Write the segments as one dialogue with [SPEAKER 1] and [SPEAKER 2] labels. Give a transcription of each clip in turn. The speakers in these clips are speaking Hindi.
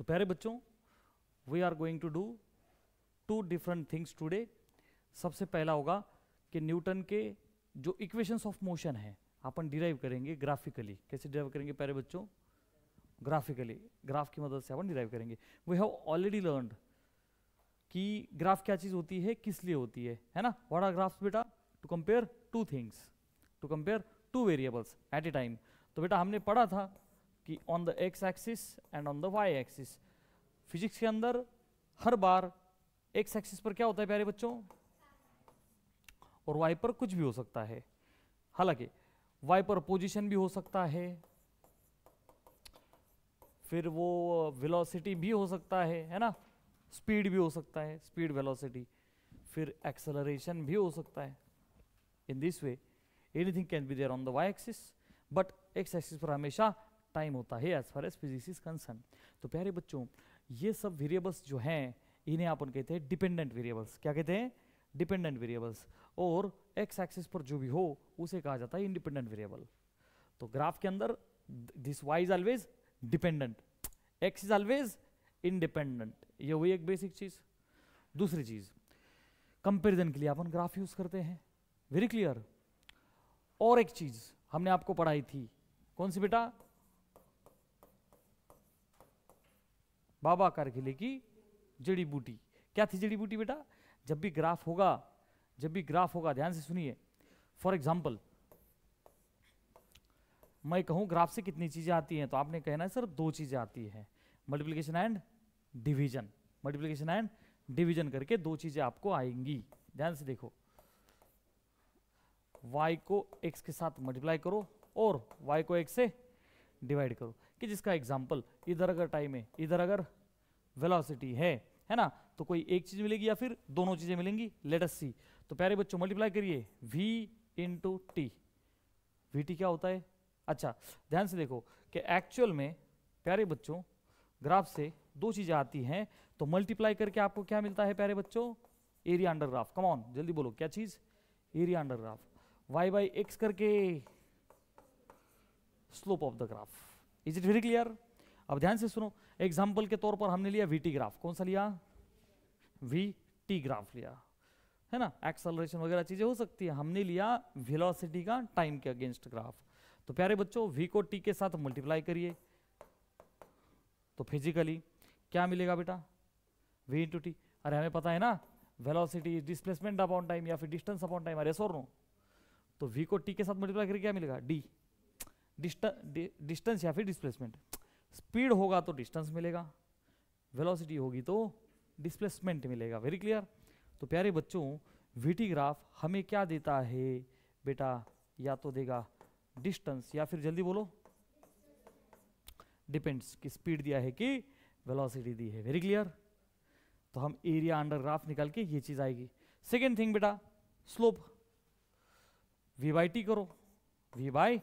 [SPEAKER 1] तो प्यारे बच्चों, we are going to do two different things today. सबसे पहला होगा कि न्यूटन के जो इक्वेशंस ऑफ मोशन है अपन डिराइव करेंगे ग्राफिकली। कैसे डिराइव करेंगे प्यारे बच्चों? ग्राफिकली, ग्राफ की मदद से अपन डिराइव करेंगे। वी हैव ऑलरेडी लर्नड कि ग्राफ क्या चीज होती है, किस लिए होती है ना? व्हाट आर ग्राफ्स बेटा? To compare two things, to compare two variables at a time. तो बेटा हमने पढ़ा था कि on the X axis and on the Y axis, physics के अंदर हर बार एक्स एक्सिस पर क्या होता है प्यारे बच्चों, और वाई पर कुछ भी हो सकता है। हालांकि वाई पर पोजीशन भी हो सकता है, फिर वो वेलोसिटी भी हो सकता है ना, स्पीड भी हो सकता है, स्पीड वेलोसिटी, फिर एक्सेलरेशन भी हो सकता है। In this way anything can be there on the Y axis, but X axis पर हमेशा टाइम होता है as far as physics is concern. तो प्यारे बच्चों, ये सब वेरिएबल्स जो हैं इन्हें अपन कहते हैं डिपेंडेंट वेरिएबल्स। क्या कहते हैं? Dependent variables. और एक्स एक्सिस पर जो भी हो उसे कहा जाता है इंडिपेंडेंट वेरिएबल। तो ग्राफ के अंदर this Y is always dependent, X is always independent. ये हुई एक बेसिक चीज। दूसरी चीज, कंपैरिजन के लिए अपन ग्राफ यूज करते हैं। Very clear. और एक चीज हमने आपको पढ़ाई थी, कौन सी बेटा? बाबा कारगिले की जड़ी बूटी। क्या थी जड़ी बूटी बेटा? जब भी ग्राफ होगा, जब भी ग्राफ होगा, ध्यान से सुनिए। फॉर एग्जाम्पल मैं कहूं ग्राफ से कितनी चीजें आती हैं, तो आपने कहना है सर दो चीजें आती हैं, multiplication and division. Multiplication and division करके दो चीजें आपको आएंगी। ध्यान से देखो, y को x के साथ मल्टीप्लाई करो और y को x से डिवाइड करो। कि जिसका एग्जाम्पल, इधर अगर टाइम है, इधर अगर वेलोसिटी है ना, तो कोई एक चीज मिलेगी या फिर दोनों चीजें मिलेंगी। लेट अस सी। तो प्यारे बच्चों मल्टीप्लाई करिए v इंटू टी। vt क्या होता है? अच्छा ध्यान से देखो कि एक्चुअल में प्यारे बच्चों ग्राफ से दो चीजें आती हैं, तो मल्टीप्लाई करके आपको क्या मिलता है प्यारे बच्चों? Area under graph. Come on जल्दी बोलो, क्या चीज? Area under graph. y by X करके slope of the graph. Is it very clear? अब ध्यान से सुनो, एग्जाम्पल के तौर पर हमने लिया vt ग्राफ। कौन सा लिया? vt ग्राफ लिया, है ना। एक्सेलरेशन वगैरह चीजें हो सकती है, हमने लिया वेलोसिटी का टाइम के अगेंस्ट ग्राफ। तो प्यारे बच्चों v को t के साथ मल्टीप्लाई करिए, तो फिजिकली क्या मिलेगा बेटा? v into T. अरे हमें पता है ना, वेलोसिटी डिस्प्लेसमेंट अपॉन टाइम या फिर डिस्टेंस अपॉन टाइम। अरे सर नो, तो v को t के साथ मल्टीप्लाई करके क्या मिलेगा? d। डिस्टेंस या फिर डिस्प्लेसमेंट। स्पीड होगा तो डिस्टेंस मिलेगा, वेलोसिटी होगी तो डिस्प्लेसमेंट मिलेगा। Very clear. तो प्यारे बच्चों vt ग्राफ हमें क्या देता है बेटा? या तो देगा डिस्टेंस या फिर जल्दी बोलो डिपेंड्स कि स्पीड दिया है कि वेलोसिटी दी है। Very clear. तो हम एरिया अंडर ग्राफ निकाल के ये चीज आएगी। सेकेंड थिंग बेटा, स्लोप। v बाई टी करो, v बाई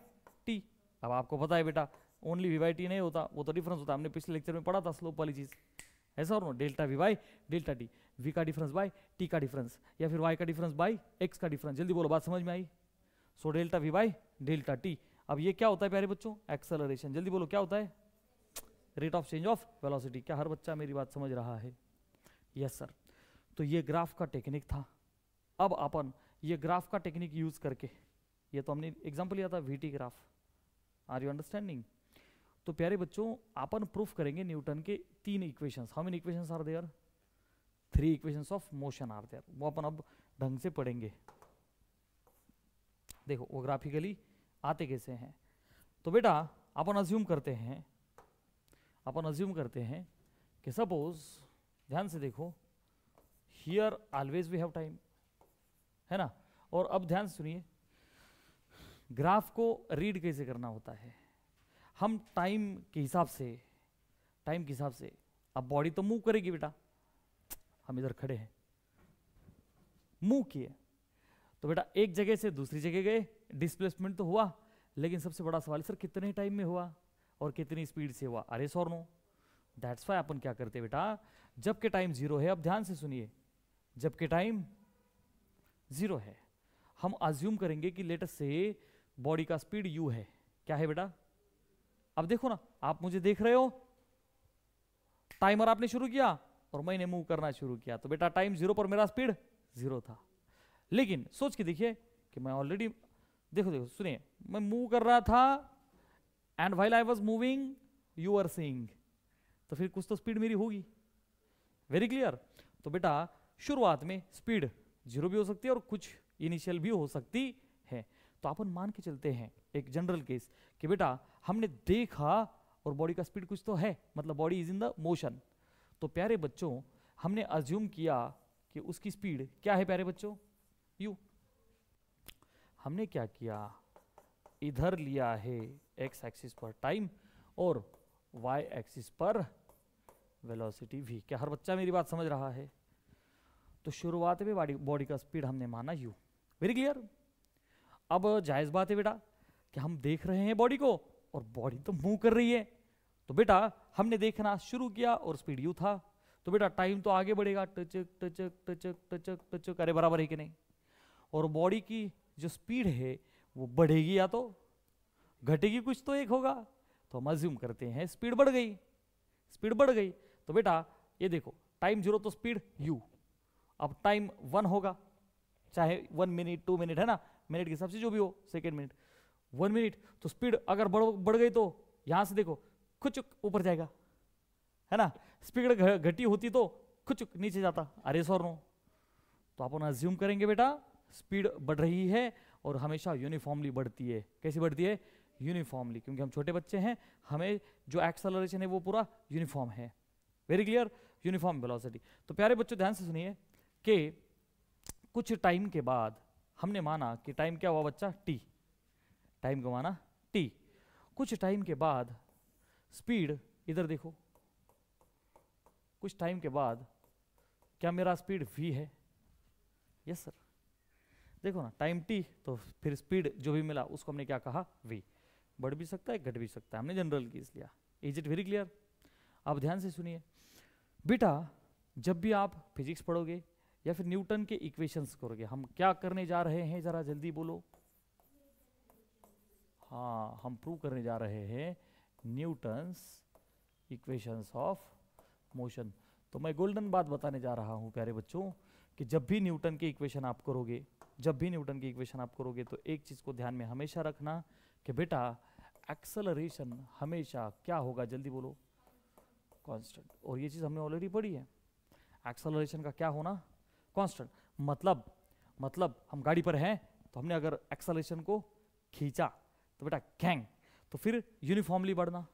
[SPEAKER 1] टी। अब आपको पता है बेटा ओनली v बाई टी नहीं होता, वो तो डिफरेंस होता है। हमने पिछले लेक्चर में पढ़ा था स्लोप वाली चीज, ऐसा और no, delta v by delta T. v का डिफरेंस बाई t का डिफरेंस, या फिर y का डिफरेंस बाई x का डिफरेंस। जल्दी बोलो, बात समझ में आई? So delta v by delta T. अब ये क्या होता है प्यारे बच्चों? एक्सेलरेशन। जल्दी बोलो क्या होता है? Rate of change of velocity. क्या हर बच्चा मेरी बात समझ रहा है? Yes sir. तो ये ग्राफ का टेक्निक था। अब अपन ये ग्राफ का टेक्निक यूज करके, ये तो हमने एग्जांपल लिया था vt graph. Are you understanding? तो प्यारे बच्चों अपन प्रूफ करेंगे न्यूटन के तीन equations. How many equations are there? 3 equations of motion are there. वो अपन अब ढंग से पढ़ेंगे। देखो वो ग्राफिकली आते कैसे हैं। तो बेटा अपन अज्यूम करते हैं कि सपोज, ध्यान से देखो, here always we have time, है ना। और अब ध्यान से सुनिए, ग्राफ को रीड कैसे करना होता है। हम टाइम के हिसाब से अब बॉडी तो मूव करेगी बेटा, हम इधर खड़े हैं, मूव किए, तो बेटा एक जगह से दूसरी जगह गए, डिस्प्लेसमेंट तो हुआ, लेकिन सबसे बड़ा सवाल सर कितने टाइम में हुआ और कितनी स्पीड से हुआ? अरे सर नो, दैट्स वाई अपन क्या करते हैं बेटा, जबकि टाइम 0 है, अब ध्यान से सुनिए, जबकि टाइम 0 है, हम अज्यूम करेंगे कि लेट अस से बॉडी का स्पीड u है। क्या है बेटा? अब देखो ना, आप मुझे देख रहे हो, टाइमर आपने शुरू किया और मैंने मूव करना शुरू किया, तो बेटा टाइम 0 पर मेरा स्पीड 0 था। लेकिन सोच के देखिए कि मैं ऑलरेडी, देखो देखो सुनिए, मैं मूव कर रहा था and while I was moving you are seeing, तो फिर कुछ तो स्पीड मेरी होगी। Very clear. तो बेटा शुरुआत में स्पीड 0 भी हो सकती है और कुछ इनिशियल भी हो सकती है। तो अपन मान के चलते हैं एक जनरल केस कि बेटा हमने देखा और बॉडी का स्पीड कुछ तो है, मतलब body is in the motion. तो प्यारे बच्चों हमने अज्यूम किया कि उसकी स्पीड क्या है प्यारे बच्चों, u। हमने क्या किया, इधर लिया है x एक्सिस पर टाइम और y एक्सिस पर वेलोसिटी v। क्या हर बच्चा मेरी बात समझ रहा है? तो शुरुआत में बॉडी का स्पीड हमने माना u। Very clear. अब जायज बात है बेटा कि हम देख रहे हैं बॉडी को और बॉडी तो मूव कर रही है, तो बेटा हमने देखना शुरू किया और स्पीड u था, तो बेटा टाइम तो आगे बढ़ेगा, टचक टचक टचक टचक टचक, अरे बराबर है कि नहीं? और बॉडी की जो स्पीड है वो बढ़ेगी या तो घटेगी, कुछ तो एक होगा। तो हम अज्यूम करते हैं स्पीड बढ़ गई, स्पीड बढ़ गई। तो बेटा ये देखो टाइम 0 तो स्पीड u, अब टाइम 1 होगा, चाहे 1 मिनट 2 मिनट है ना, मिनट के हिसाब से जो भी हो, सेकेंड मिनट 1 मिनट, तो स्पीड अगर बढ़ गई तो यहां से देखो कुछ ऊपर जाएगा, है ना। स्पीड घटी होती तो कुछ नीचे जाता, अरे सर नो। तो अपन अज्यूम करेंगे बेटा स्पीड बढ़ रही है और हमेशा यूनिफॉर्मली बढ़ती है। कैसी बढ़ती है? यूनिफॉर्मली, क्योंकि हम छोटे बच्चे हैं, हमें जो एक्सेलरेशन है वो पूरा यूनिफॉर्म है। Very clear, uniform velocity. तो प्यारे बच्चों ध्यान से सुनिए कि कुछ टाइम के बाद हमने माना कि टाइम क्या हुआ बच्चा, t। टाइम को माना t। कुछ टाइम के बाद स्पीड, इधर देखो, कुछ टाइम के बाद क्या मेरा स्पीड v है? Yes sir. देखो ना टाइम t, तो फिर स्पीड जो भी मिला उसको हमने क्या कहा, v। बढ़ भी सकता है घट भी सकता है, हमने जनरल केस लिया। Is it very clear? अब ध्यान से सुनिए बेटा, जब भी आप फिजिक्स पढ़ोगे या फिर न्यूटन के इक्वेशंस करोगे, हम क्या करने जा रहे हैं जरा जल्दी बोलो। हाँ, हम प्रूव करने जा रहे हैं न्यूटन्स इक्वेशंस ऑफ मोशन। तो मैं गोल्डन बात बताने जा रहा हूं प्यारे बच्चों कि जब भी न्यूटन की इक्वेशन आप करोगे, जब भी न्यूटन की इक्वेशन आप करोगे तो एक चीज को ध्यान में हमेशा रखना कि बेटा एक्सेलरेशन हमेशा क्या होगा, जल्दी बोलो, कांस्टेंट। और ये चीज हमने ऑलरेडी पढ़ी है, एक्सेलरेशन का क्या होना, कांस्टेंट। मतलब हम गाड़ी पर हैं तो हमने अगर एक्सेलरेशन को खींचा तो बेटा गैंग, तो फिर यूनिफॉर्मली बढ़ना,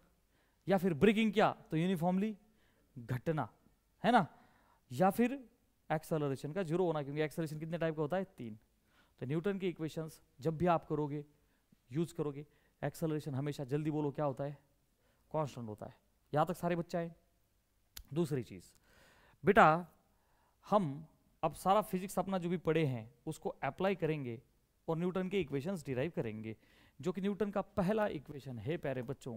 [SPEAKER 1] या फिर ब्रेकिंग किया तो यूनिफॉर्मली घटना, है ना। या फिर एक्सेलरेशन का 0 होना, क्योंकि एक्सेलरेशन कितने टाइप का होता है, 3। तो न्यूटन की इक्वेशंस जब भी आप करोगे, यूज करोगे, एक्सेलरेशन हमेशा जल्दी बोलो क्या होता है, कांस्टेंट होता है। यहां तक सारे बच्चे आए। दूसरी चीज बेटा, हम अब सारा फिजिक्स अपना जो भी पढ़े हैं उसको अप्लाई करेंगे और न्यूटन के इक्वेशंस डिराइव करेंगे, जो कि न्यूटन का पहला इक्वेशन है प्यारे बच्चों,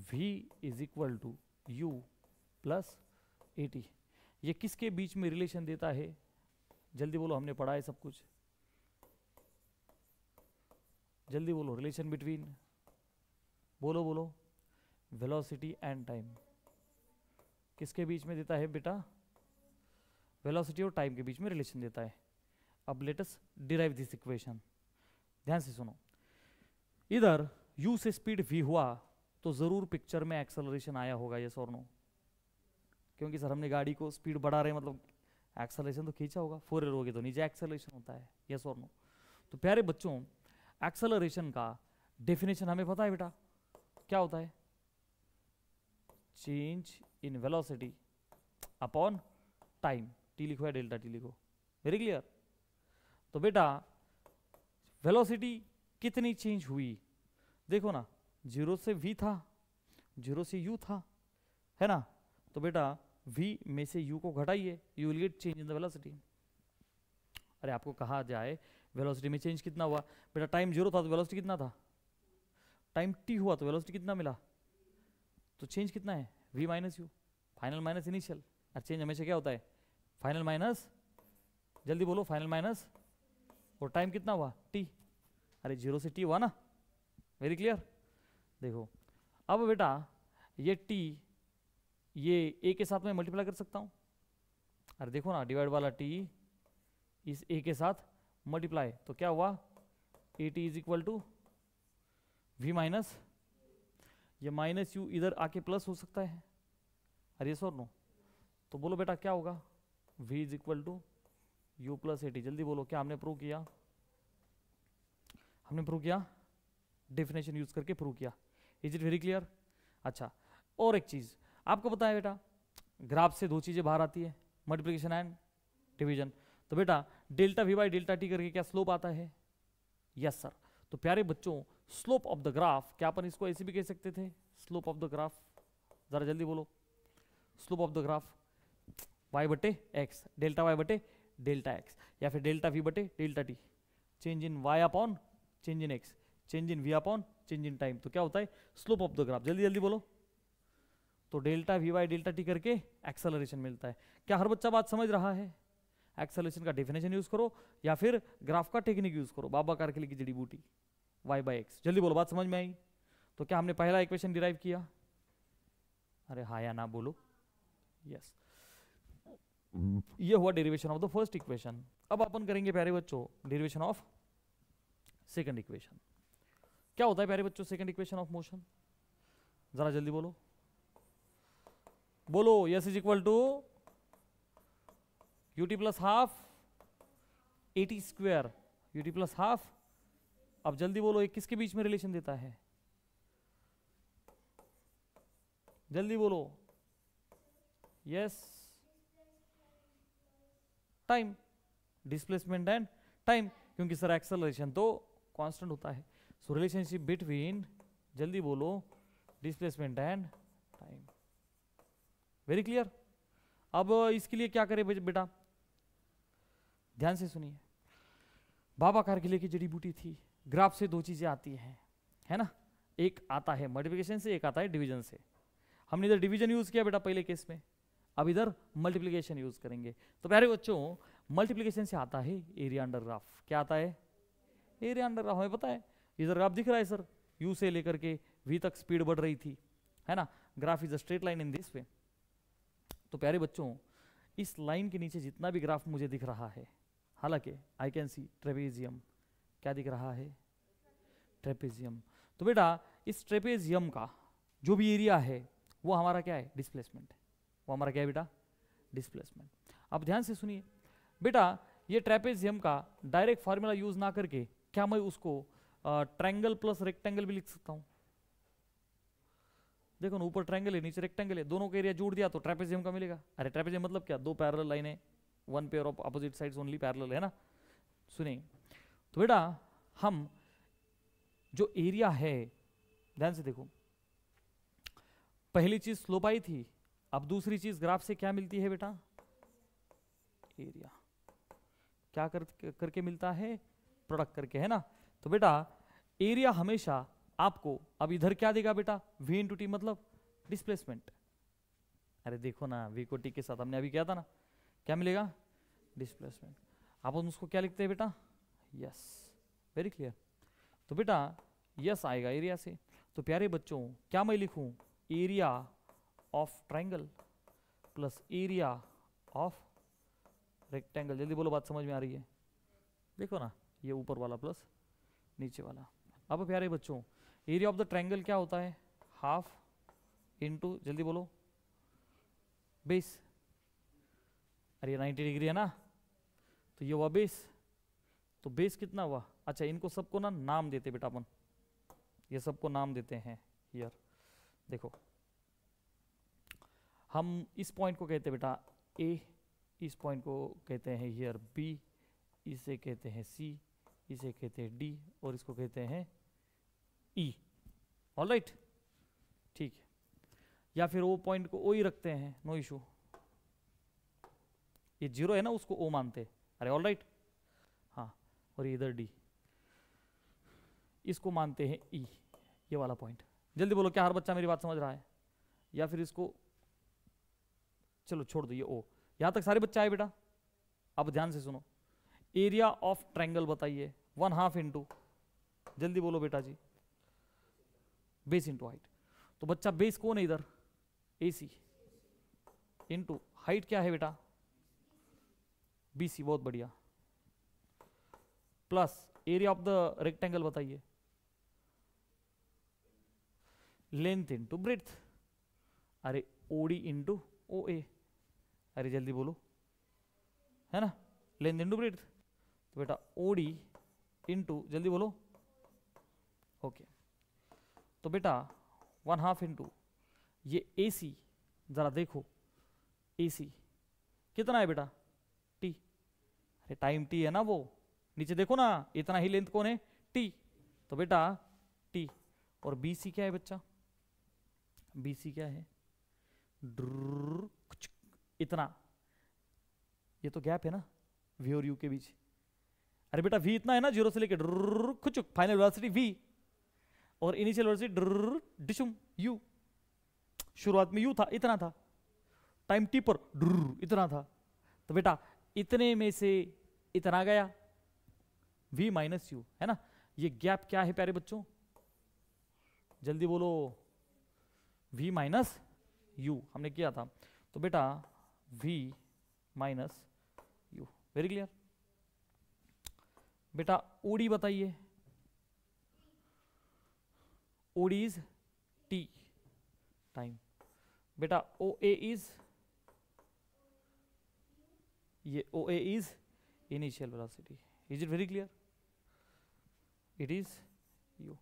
[SPEAKER 1] v is equal to u plus at। ये किसके बीच में रिलेशन देता है, जल्दी बोलो, हमने पढ़ा है सब कुछ, जल्दी बोलो, रिलेशन बिटवीन, बोलो बोलो, वेलोसिटी एंड टाइम। किसके बीच में देता है बेटा, वेलोसिटी और टाइम के बीच में रिलेशन देता है। अब let us derive this equation. ध्यान से सुनो, इधर u से स्पीड v हुआ तो जरूर पिक्चर में एक्सेलरेशन आया होगा, यस और नो? क्योंकि सर हमने गाड़ी को स्पीड बढ़ा रहे हैं, मतलब एक्सेलरेशन तो खींचा होगा। 4 होगी तो नीचे एक्सेलरेशन होता है, यस और नो? तो प्यारे बच्चों एक्सेलरेशन का डेफिनेशन हमें पता है बेटा, क्या होता है, change in velocity upon time. T लिखो या डेल्टा टी लिखो। Very clear? तो बेटा वेलोसिटी कितनी चेंज हुई, देखो ना, 0 से v था, 0 से u था, है ना। तो बेटा v में से u को घटाइए, you will get change in the velocity. अरे आपको कहा जाए वेलोसिटी में चेंज कितना हुआ, बेटा टाइम 0 था तो वेलोसिटी कितना था, टाइम t हुआ तो वेलोसिटी कितना मिला, तो चेंज कितना है, v minus you, final minus initial. और चेंज हमेशा क्या होता है, फाइनल माइनस, जल्दी बोलो, फाइनल माइनस, और टाइम कितना हुआ, t। अरे 0 से t हुआ ना। Very clear? देखो अब बेटा ये t ये a के साथ में मल्टीप्लाई कर सकता हूँ। अरे देखो ना, डिवाइड वाला t इस a के साथ मल्टीप्लाई, तो क्या हुआ, A T is equal to v minus, ये माइनस यू इधर आके प्लस हो सकता है। अरे यस और नो, तो बोलो बेटा क्या होगा, v is equal to U plus A T. जल्दी बोलो, क्या हमने प्रूव किया, हमने प्रूव किया, डेफिनेशन यूज करके प्रूव किया। Is it very clear? अच्छा, और एक चीज आपको पता है बेटा, ग्राफ से दो चीजें बाहर आती है, मल्टीप्लिकेशन एंड डिवीजन। तो बेटा delta we by delta T करके क्या स्लोप आता है? Yes sir. तो प्यारे बच्चों, स्लोप ऑफ द ग्राफ, क्या अपन इसको ऐसे भी कह सकते थे, स्लोप ऑफ द ग्राफ, जरा जल्दी बोलो, slope of the graph y बटे एक्स, डेल्टा y बटे डेल्टा एक्स, या फिर डेल्टा v बटे delta T, change in y upon change in x, change in v upon change in time. तो क्या होता है, स्लोप ऑफ द ग्राफ। जल्दी जल्दी बोलो। तो delta v by delta T करके एक्सेलरेशन मिलता है। क्या हर बच्चा बात समझ रहा है? एक्सेलरेशन का डेफिनेशन यूज करो या फिर ग्राफ का टेक्निक यूज करो, बाबा कार के लिए की जड़ी बूटी, y बाई एक्स। जल्दी बोलो, बात समझ में आई? तो क्या हमने पहला इक्वेशन डिराइव किया? अरे हाँ या ना बोलो, यस। ये हुआ derivation of the first equation. अब अपन करेंगे प्यारे बच्चों डेरिवेशन ऑफ सेकंड इक्वेशन। क्या होता है प्यारे बच्चों सेकंड इक्वेशन ऑफ मोशन? जरा जल्दी बोलो, बोलो। S is equal to UT plus half AT square, UT plus half. अब जल्दी बोलो, ये किसके बीच में रिलेशन देता है? जल्दी बोलो, yes, time, displacement and time, क्योंकि सर एक्सेलरेशन तो कांस्टेंट होता है। सो रिलेशनशिप बिटवीन, जल्दी बोलो, displacement and time. Very clear? अब इसके लिए क्या करें बेटा, ध्यान से सुनिए। बाबाकार के लिए की जड़ी बूटी थी, ग्राफ से दो चीजें आती हैं, है ना, एक आता है मल्टीप्लिकेशन से, एक आता है डिवीजन से। हमने इधर डिवीजन यूज किया बेटा पहले केस में, अब इधर मल्टीप्लिकेशन यूज करेंगे। तो प्यारे बच्चों, मल्टीप्लिकेशन से आता है एरिया अंडर ग्राफ। क्या आता है? Area under graph. हमें पता है, इधर ग्राफ दिख रहा है सर, यू से लेकर के वी तक स्पीड बढ़ रही थी, है ना, graph is a straight line in this वे। तो प्यारे बच्चों, इस लाइन के नीचे जितना भी ग्राफ मुझे दिख रहा है, हालांकि आई कैन सी ट्रेपेजियम, क्या दिख रहा है? ट्रेपेजियम। तो बेटा इस ट्रेपेजियम का जो भी एरिया है वो हमारा क्या है? डिस्प्लेसमेंट। वो हमारा क्या है बेटा? डिस्प्लेसमेंट। अब ध्यान से सुनिए बेटा, ये ट्रेपेजियम का डायरेक्ट फार्मूला यूज ना करके क्या मैं उसको ट्रायंगल प्लस रेक्टेंगल भी लिख सकता हूं? देखो ना, ऊपर ट्रायंगल है नीचे रेक्टेंगल है, दोनों का एरिया जोड़ दिया तो ट्रेपेजियम का मिलेगा। अरे ट्रेपेजियम मतलब क्या? दो पैरेलल लाइनें, one pair of opposite sides only parallel, है ना। सुनिए तो बेटा, हम जो एरिया है, ध्यान से देखो, पहली चीज स्लोप आई थी, अब दूसरी चीज ग्राफ से क्या मिलती है बेटा? एरिया। क्या करके मिलता है? प्रोडक्ट करके, है ना। तो बेटा एरिया हमेशा आपको, अब इधर क्या देगा बेटा? v इंटू टी, मतलब डिस्प्लेसमेंट। अरे देखो ना, v को t के साथ हमने अभी किया था ना, क्या मिलेगा? डिस्प्लेसमेंट। आप उसको क्या लिखते हैं बेटा? यस। Very clear. तो बेटा यस आएगा एरिया से। तो प्यारे बच्चों, क्या मैं लिखूं? Area of triangle plus area of rectangle. जल्दी बोलो, बात समझ में आ रही है? देखो ना, ये ऊपर वाला प्लस नीचे वाला। अब प्यारे बच्चों, एरिया ऑफ द ट्रायंगल क्या होता है? हाफ इंटू, जल्दी बोलो, बेस। अरे 90 डिग्री है ना, तो ये हुआ बेस। तो बेस कितना हुआ? अच्छा, इनको सबको ना नाम देते बेटा अपन, ये सबको नाम देते हैं। हियर देखो, हम इस पॉइंट को कहते हैं बेटा ए, इस पॉइंट को कहते हैं हियर बी, इसे कहते हैं सी, इसे कहते हैं डी, और इसको कहते हैं ई। ऑलराइट, ठीक है। या फिर वो पॉइंट को ओ ही रखते हैं, नो इशू। ये जीरो है ना, उसको ओ मानते। अरे ऑलराइट, हाँ। और इधर डी, इसको मानते हैं ई, ये वाला पॉइंट। जल्दी बोलो, क्या हर बच्चा मेरी बात समझ रहा है? या फिर इसको चलो छोड़ दो, ये ओ। यहां तक सारे बच्चे आए बेटा? अब ध्यान से सुनो, एरिया ऑफ ट्रायंगल बताइए, 1/2 इंटू, जल्दी बोलो बेटा जी, बेस इंटू हाइट। तो बच्चा बेस कौन है इधर? AC। इंटू हाइट क्या है बेटा, BC, बहुत बढ़िया, plus area of the rectangle बताइए, लेंथ इंटू ब्रेड्थ, अरे OD इंटू OA, अरे जल्दी बोलो, है ना, लेंथ इंटू ब्रेड्थ, तो बेटा OD इंटू, जल्दी बोलो, ओके, तो बेटा 1/2 इंटू ये AC, जरा देखो AC कितना है बेटा, T, अरे टाइम T है ना, वो नीचे देखो ना, इतना ही लेंथ कौन है, T, तो बेटा T, और BC क्या है बच्चा, BC क्या है, इतना, ये तो गैप है ना V और U के बीच, अरे बेटा V इतना है ना, 0 से लेके खुचुक, फाइनल वेलोसिटी V, और इनिशियल वेलोसिटी डिशुम U, शुरुआत में U था, इतना था, टाइम T पर इतना था, तो बेटा इतने में से इतना गया, V माइनस U, है ना, ये गैप क्या है प्यारे बच्चों, जल्दी बोलो, V माइनस U हमने किया था, तो बेटा V minus U, very clear. बेटा OD बताइए, OD इज T टाइम, बेटा OA इज, ये OA is initial velocity, is it very clear, it is U,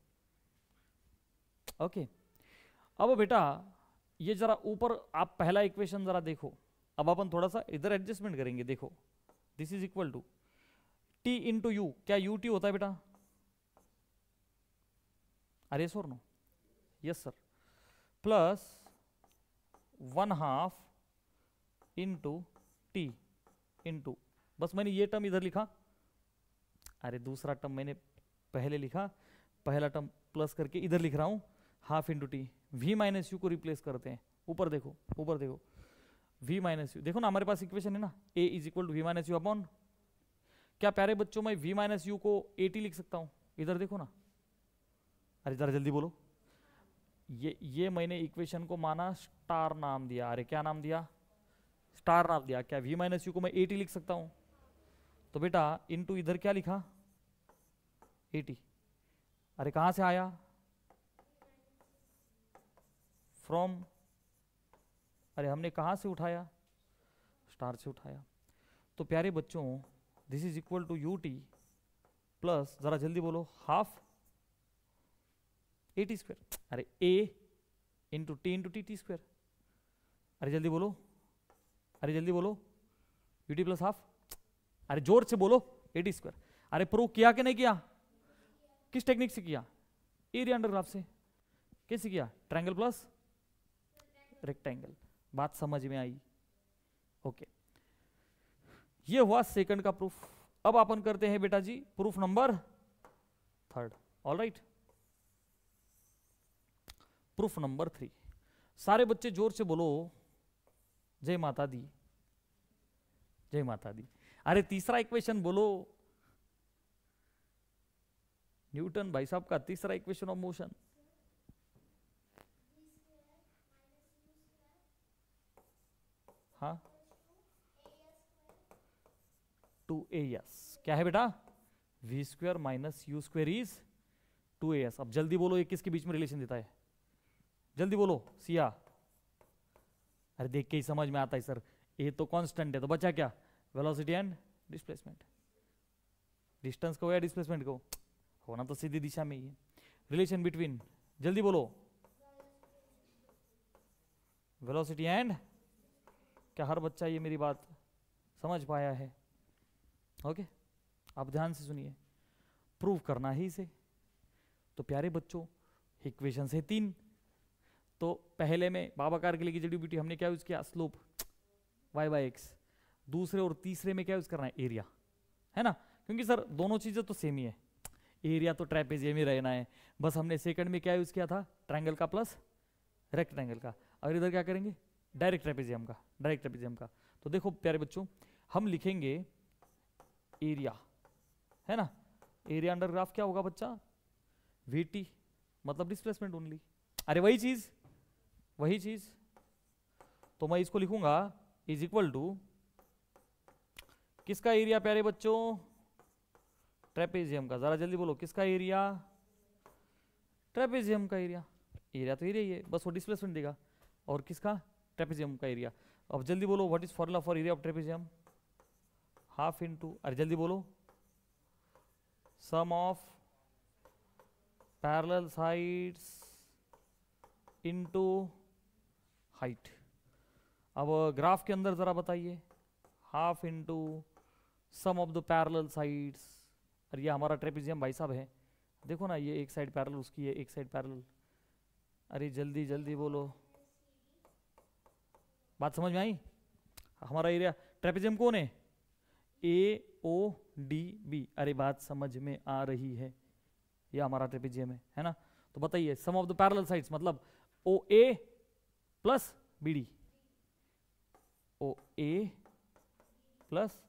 [SPEAKER 1] okay. अब बेटा ये जरा ऊपर आप पहला इक्वेशन जरा देखो, अब अपन थोड़ा सा इधर एडजस्टमेंट करेंगे, देखो this is equal to T into U, क्या UT होता है बेटा, अरे यस और no, yes sir, plus 1/2 into T into, बस मैंने ये टर्म इधर लिखा, अरे दूसरा टर्म मैंने पहले लिखा, पहला टर्म प्लस करके इधर लिख रहा हूं, half into T, V minus U को रिप्लेस करते हैं, ऊपर देखो, ऊपर देखो, V माइनस यू, देखो ना हमारे पास इक्वेशन है ना, A is equal to V minus U upon, क्या प्यारे बच्चों मैं V माइनस यू को AT लिख सकता हूं, इधर देखो ना, अरे जरा जल्दी बोलो, ये मैंने इक्वेशन को माना स्टार नाम दिया, अरे क्या नाम दिया, स्टार नाम दिया, क्या V माइनस यू को मैं AT लिख सकता हूं, तो बेटा इनटू इधर क्या लिखा AT, अरे कहां से आया, फ्रॉम, अरे हमने कहां से उठाया, स्टार से उठाया, तो प्यारे बच्चों this is equal to UT plus, जरा जल्दी बोलो, हाफ AT स्क्वायर, अरे A into T into TT square, अरे जल्दी बोलो, अरे जल्दी बोलो, UT प्लस हाफ, अरे जोर से बोलो, AT स्क्वायर, अरे प्रूव किया कि नहीं किया, किस टेक्निक से किया, एरिया अंडर ग्राफ से, कैसे किया, ट्रायंगल प्लस रेक्टेंगल, बात समझ में आई, ओके, ये हुआ सेकंड का प्रूफ। अब अपन करते हैं बेटा जी proof number 3, all right, proof number 3, सारे बच्चे जोर से बोलो, जय माता दी, जय माता दी, अरे तीसरा इक्वेशन बोलो, न्यूटन भाई साहब का तीसरा इक्वेशन ऑफ मोशन, हाँ 2AS, क्या है बेटा, V square minus U square is 2AS, अब जल्दी बोलो ये किसके बीच में रिलेशन देता है, जल्दी बोलो सिया, अरे देख के ही समझ में आता है सर, ये तो कांस्टेंट है, तो बचा क्या, वेलोसिटी एंड डिस्प्लेसमेंट, डिस्टेंस को या डिस्प्लेसमेंट को, होना तो सीधी दिशा में ही है, रिलेशन बिटवीन, जल्दी बोलो, वेलोसिटी एंड, क्या हर बच्चा ये मेरी बात समझ पाया है, ओके, आप ध्यान से सुनिए, प्रूव करना ही इसे, तो प्यारे बच्चों इक्वेशन है 3, तो पहले में बाबाकार के लिए जड़ी हमने क्या यूज किया, स्लोप y/x, दूसरे और तीसरे में क्या यूज करना है, एरिया, है ना, क्योंकि सर दोनों चीजें तो सेम ही है, एरिया तो ट्रेपेजियम ही रहना है, बस हमने सेकंड में क्या यूज किया था, ट्रायंगल का प्लस रेक्टेंगल का, और इधर क्या करेंगे, डायरेक्ट ट्रेपेजियम का, डायरेक्ट ट्रेपेजियम का, तो देखो प्यारे बच्चों हम लिखेंगे एरिया, है ना, एरिया अंडर ग्राफ क्या होगा बच्चा, VT मतलब डिस्प्लेसमेंट ओनली, अरे वही चीज, तो मैं इसको लिखूंगा इज इक्वल टू किसका एरिया प्यारे बच्चों, ट्रेपेजियम का। जरा जल्दी बोलो किसका एरिया, ट्रेपेजियम का एरिया। एरिया तो एरिया ही है, बस वो डिस्प्लेसमेंट देगा। और किसका, ट्रेपेजियम का एरिया। अब जल्दी बोलो what is formula for area of trapezium, half into, अरे जल्दी बोलो, sum of parallel sides into height. अब ग्राफ के अंदर जरा बताइए, half into sum of the parallel sides. अरे ये हमारा ट्रेपेजियम भाई साहब है, देखो ना, ये एक साइड पैरेलल उसकी है, एक साइड पैरेलल। अरे जल्दी जल्दी बोलो, बात समझ में आई। हमारा एरिया ट्रेपेजियम कौन है, ए ओ डी बी। अरे बात समझ में आ रही है, ये हमारा ट्रेपेजियम है ना। तो बताइए सम ऑफ द पैरेलल साइड्स मतलब ओ A plus B D, O A plus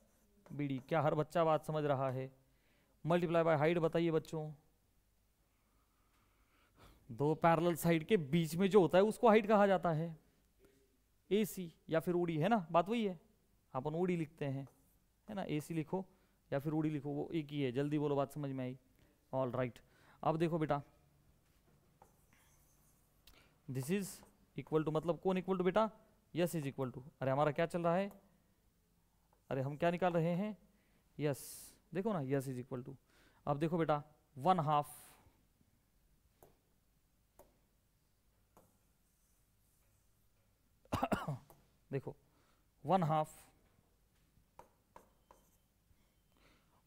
[SPEAKER 1] B D. क्या हर बच्चा बात समझ रहा है। मल्टीप्लाई बाय हाइट बताइए बच्चों, दो पैरेलल साइड के बीच में जो होता है उसको हाइट कहा जाता है, AC या फिर ओडी, है ना, बात वही है। अपन ओडी लिखते हैं, है ना, AC लिखो या फिर ओडी लिखो, वो एक ही है। जल्दी बोलो, बात समझ में आई। ऑल राइट, अब देखो बेटा, दिस इज इक्वल टू मतलब कौन इक्वल टू बेटा, यस इज इक्वल टू। अरे हमारा क्या चल रहा है, अरे हम क्या निकाल रहे हैं, यस। देखो ना, यस इज इक्वल टू, अब देखो बेटा 1/2 देखो 1/2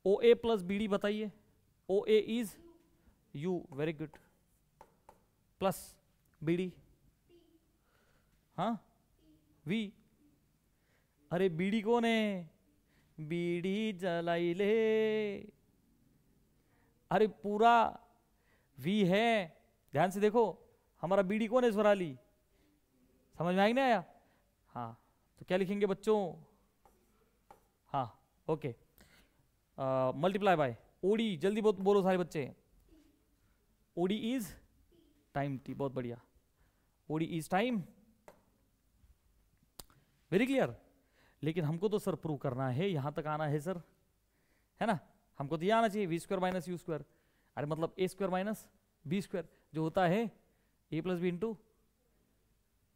[SPEAKER 1] O A plus B D बताइए, O A is U, very good, plus B D, हाँ वी। अरे बी डी कौन है, बीड़ी जलाई ले, अरे पूरा वी है। ध्यान से देखो, हमारा बीडी कौन है, स्वराली, समझ में आई ना आया। हाँ तो क्या लिखेंगे बच्चों, हाँ ओके, मल्टीप्लाई बाय ओडी। जल्दी बोलो सारे बच्चे, ओडी इज टाइम टी, बहुत बढ़िया, OD is time, very clear. लेकिन हमको तो सर प्रूव करना है, यहां तक आना है सर, है ना, हमको तो ये आना चाहिए v² माइनस यू स्क्वायर। अरे मतलब a² माइनस b² जो होता है a प्लस बी इंटू,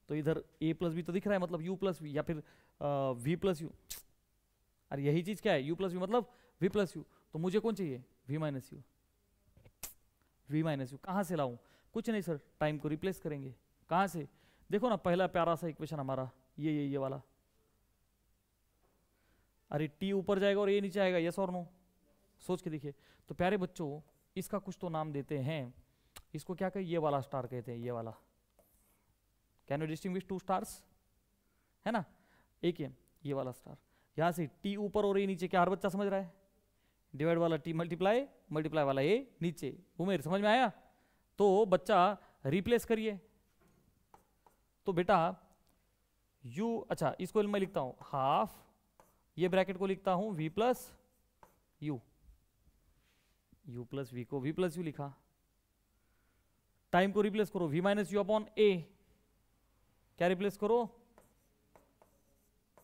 [SPEAKER 1] तो इधर a प्लस बी तो दिख रहा है, मतलब u प्लस वी या फिर v प्लस यू। अरे यही चीज क्या है, u प्लस वी मतलब v प्लस यू। तो मुझे कौन चाहिए, v minus you. v minus you कहाँ से लाऊं, कुछ नहीं सर, टाइम को रिप्लेस करेंगे। कहाँ से, देखो ना, पहला प्यारा सा इक्वेशन हमारा ये वाला। अरे t ऊपर जाएगा और a नीचे आएगा, यस और नो, सोच के देखिए। तो प्यारे बच्चों, इसका कुछ तो नाम देते हैं, इसको क्या कहें, ये वाला स्टार कहते हैं, ये वाला। Can you distinguish two stars, है ना, एक है ये वाला स्टार। यहां से t ऊपर और a नीचे, क्या हर बच्चा समझ रहा है, डिवाइड वाला t मल्टीप्लाई, मल्टीप्लाई वाला a नीचे। उमेर समझ में आया। तो बच्चा रिप्लेस करिए, तो बेटा u, अच्छा इसको मैं लिखता हूं हाफ, ये ब्रैकेट को लिखता हूं v plus U, u plus V को v प्लस यू लिखा। टाइम को रिप्लेस करो, v minus U upon a, क्या रिप्लेस करो,